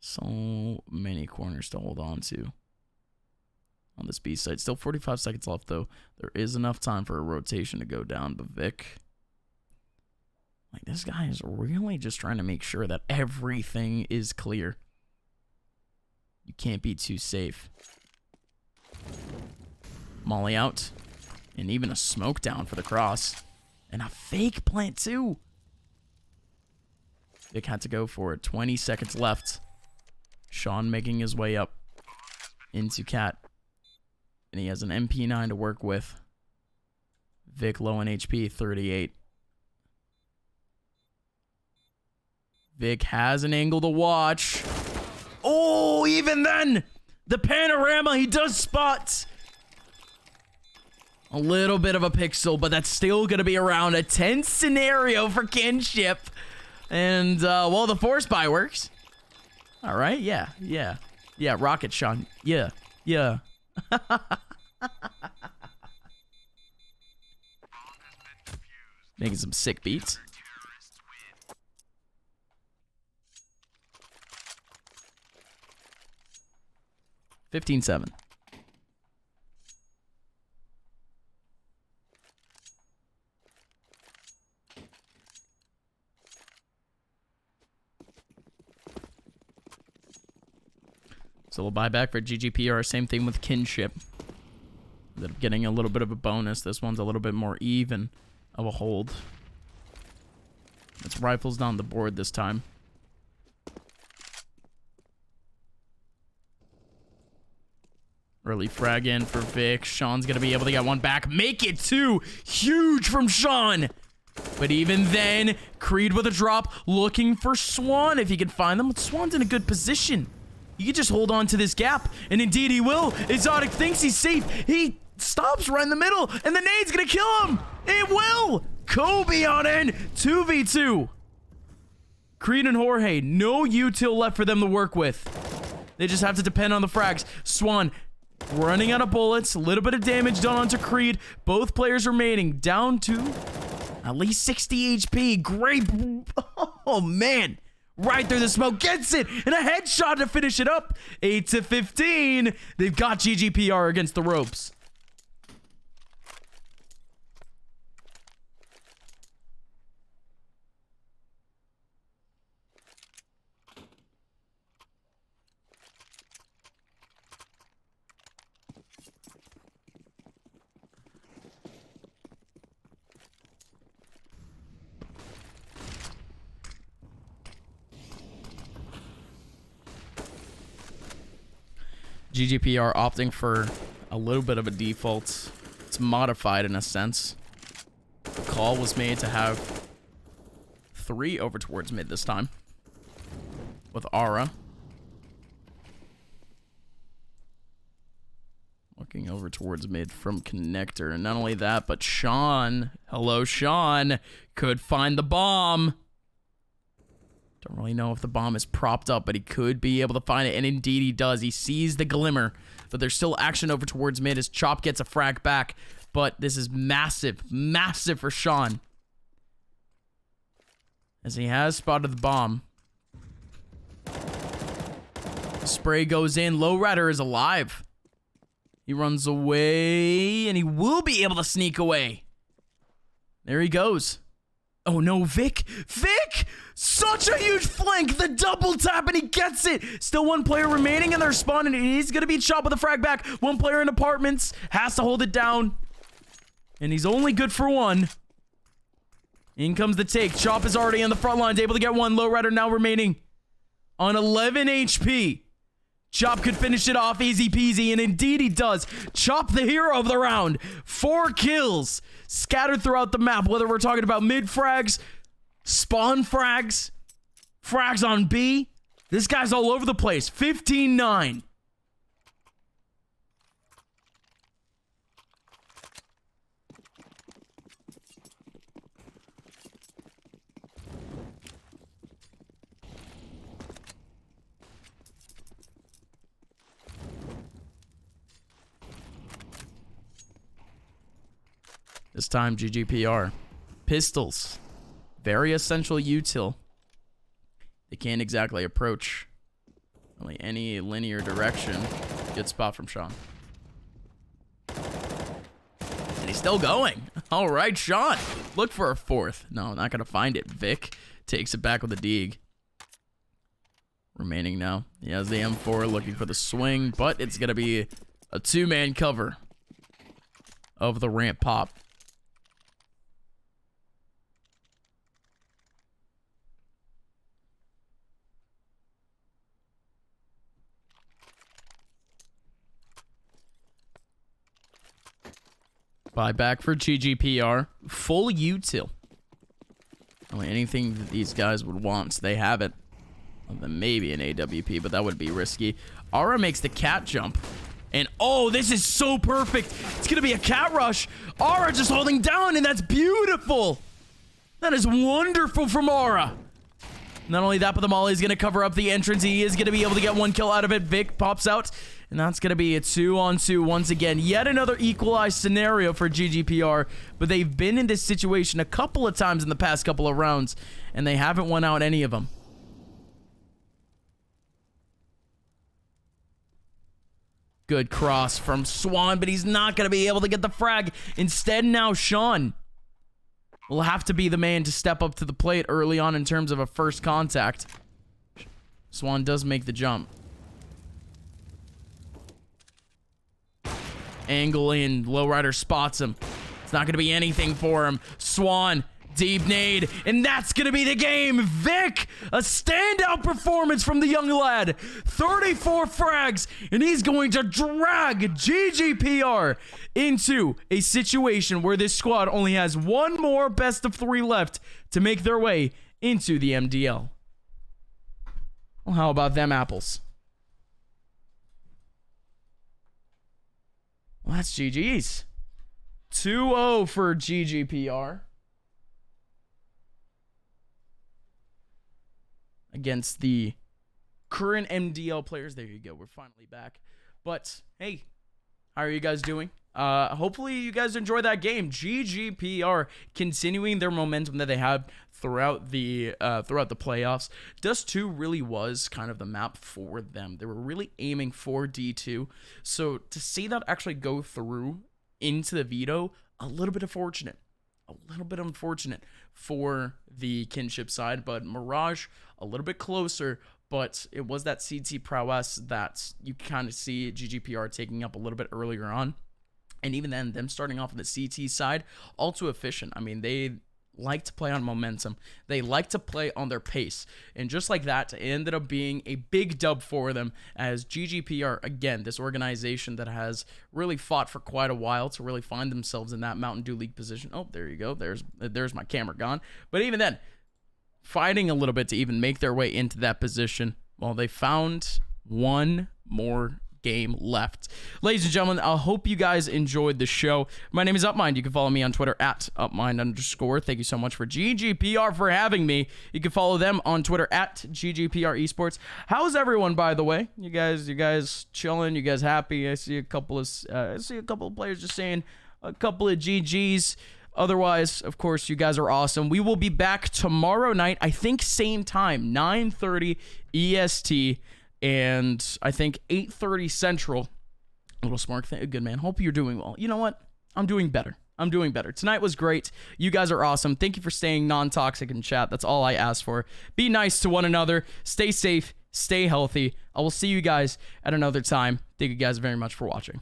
So many corners to hold on to on this B side. Still 45 seconds left, though. There is enough time for a rotation to go down, but Vic... like, this guy is really just trying to make sure that everything is clear. You can't be too safe. Molly out. And even a smoke down for the cross. And a fake plant, too. Vic had to go for it. 20 seconds left. Sean making his way up into Cat. And he has an MP9 to work with. Vic low in HP, 38. Vic has an angle to watch. Oh, even then, the panorama, he does spot. A little bit of a pixel, but that's still going to be around a tense scenario for Kinship. And, well, the force buy works. All right, yeah. Yeah, rocket, Sean. Yeah. Making some sick beats. 15-7. So we'll buy back for GGPR. Same thing with Kinship. Ended up getting a little bit of a bonus. This one's a little bit more even of a hold. It's rifles down the board this time. Early frag in for Vic. Sean's going to be able to get one back. Make it 2. Huge from Sean. But even then, Creed with a drop. Looking for Swan if he can find them. Swan's in a good position. He can just hold on to this gap. And indeed he will. Exotic thinks he's safe. He stops right in the middle. And the nade's going to kill him. It will. Kobe on in. 2v2. Creed and Jorge. No util left for them to work with. They just have to depend on the frags. Swan running out of bullets. A little bit of damage done onto Creed. Both players remaining down to at least 60 HP. Great. Oh, man. Right through the smoke. Gets it. And a headshot to finish it up. 8-15. They've got GGPR against the ropes. GGPR opting for a little bit of a default. It's modified in a sense. The call was made to have 3 over towards mid this time with Aura. Looking over towards mid from connector. And not only that, but Sean, hello Sean, could find the bomb. Don't really know if the bomb is propped up, but he could be able to find it. And indeed he does. He sees the glimmer, but there's still action over towards mid as Chop gets a frag back. But this is massive, massive for Sean, as he has spotted the bomb. Spray goes in. Lowrider is alive. He runs away, and he will be able to sneak away. There he goes. Oh no, Vic! Vic! Such a huge flank! The double tap, and he gets it! Still 1 player remaining, and they're spawning, and he's gonna be chopped with a frag back. 1 player in apartments has to hold it down. And he's only good for 1. In comes the take. Chop is already on the front lines, able to get 1. Lowrider now remaining on 11 HP. Chop could finish it off easy peasy, and indeed he does. Chop, the hero of the round. 4 kills scattered throughout the map, whether we're talking about mid frags, spawn frags, frags on B. This guy's all over the place. 15-9. This time, GGPR. Pistols. Very essential util. They can't exactly approach really any linear direction. Good spot from Sean. And he's still going. All right, Sean. Look for a 4th. No, not going to find it. Vic takes it back with a dig. Remaining now. He has the M4 looking for the swing, but it's going to be a 2-man cover of the ramp pop. Buyback for GGPR. Full util. Only anything that these guys would want, so they have it. Well, then maybe an AWP, but that would be risky. Aura makes the cat jump. And oh, this is so perfect. It's going to be a cat rush. Aura just holding down, and that's beautiful. That is wonderful from Aura. Not only that, but the Molly is going to cover up the entrance. He is going to be able to get 1 kill out of it. Vic pops out. And that's going to be a 2-on-2 once again. Yet another equalized scenario for GGPR. But they've been in this situation a couple of times in the past couple of rounds. And they haven't won out any of them. Good cross from Swan. But he's not going to be able to get the frag. Instead now Sean will have to be the man to step up to the plate early on in terms of a first contact. Swan does make the jump. Angle in. Lowrider spots him. It's not going to be anything for him. Swan, deep nade, and that's going to be the game. Vic, a standout performance from the young lad. 34 frags, and he's going to drag GGPR into a situation where this squad only has 1 more best of 3 left to make their way into the MDL. Well, how about them apples? Well, that's GG's. 2-0 for GGPR. Against the current MDL players. There you go. We're finally back. But, hey, how are you guys doing? Hopefully you guys enjoy that game. GGPR continuing their momentum that they had throughout the playoffs. Dust 2 really was kind of the map for them. They were really aiming for D2. So to see that actually go through into the veto, a little bit unfortunate. A little bit unfortunate for the Kinship side, but Mirage a little bit closer. But it was that CT prowess that you kind of see GGPR taking up a little bit earlier on. And even then, them starting off on the CT side, all too efficient. I mean, they like to play on momentum. They like to play on their pace. And just like that, it ended up being a big dub for them as GGPR, again, this organization that has really fought for quite a while to really find themselves in that Mountain Dew League position. Oh, there you go. There's my camera gone. But even then, fighting a little bit to even make their way into that position. Well, they found one more game left. Ladies and gentlemen, I hope you guys enjoyed the show. My name is Upmind. You can follow me on Twitter at Upmind_. Thank you so much for GGPR for having me. You can follow them on Twitter at GGPR Esports. How's everyone, by the way? You guys chilling? You guys happy? I see a couple of players just saying a couple of GGs. Otherwise, of course, you guys are awesome. We will be back tomorrow night, I think same time, 9:30 EST, and I think 8:30 Central. A little smart thing. Good man. Hope you're doing well. You know what? I'm doing better. Tonight was great. You guys are awesome. Thank you for staying non-toxic in chat. That's all I ask for. Be nice to one another. Stay safe. Stay healthy. I will see you guys at another time. Thank you guys very much for watching.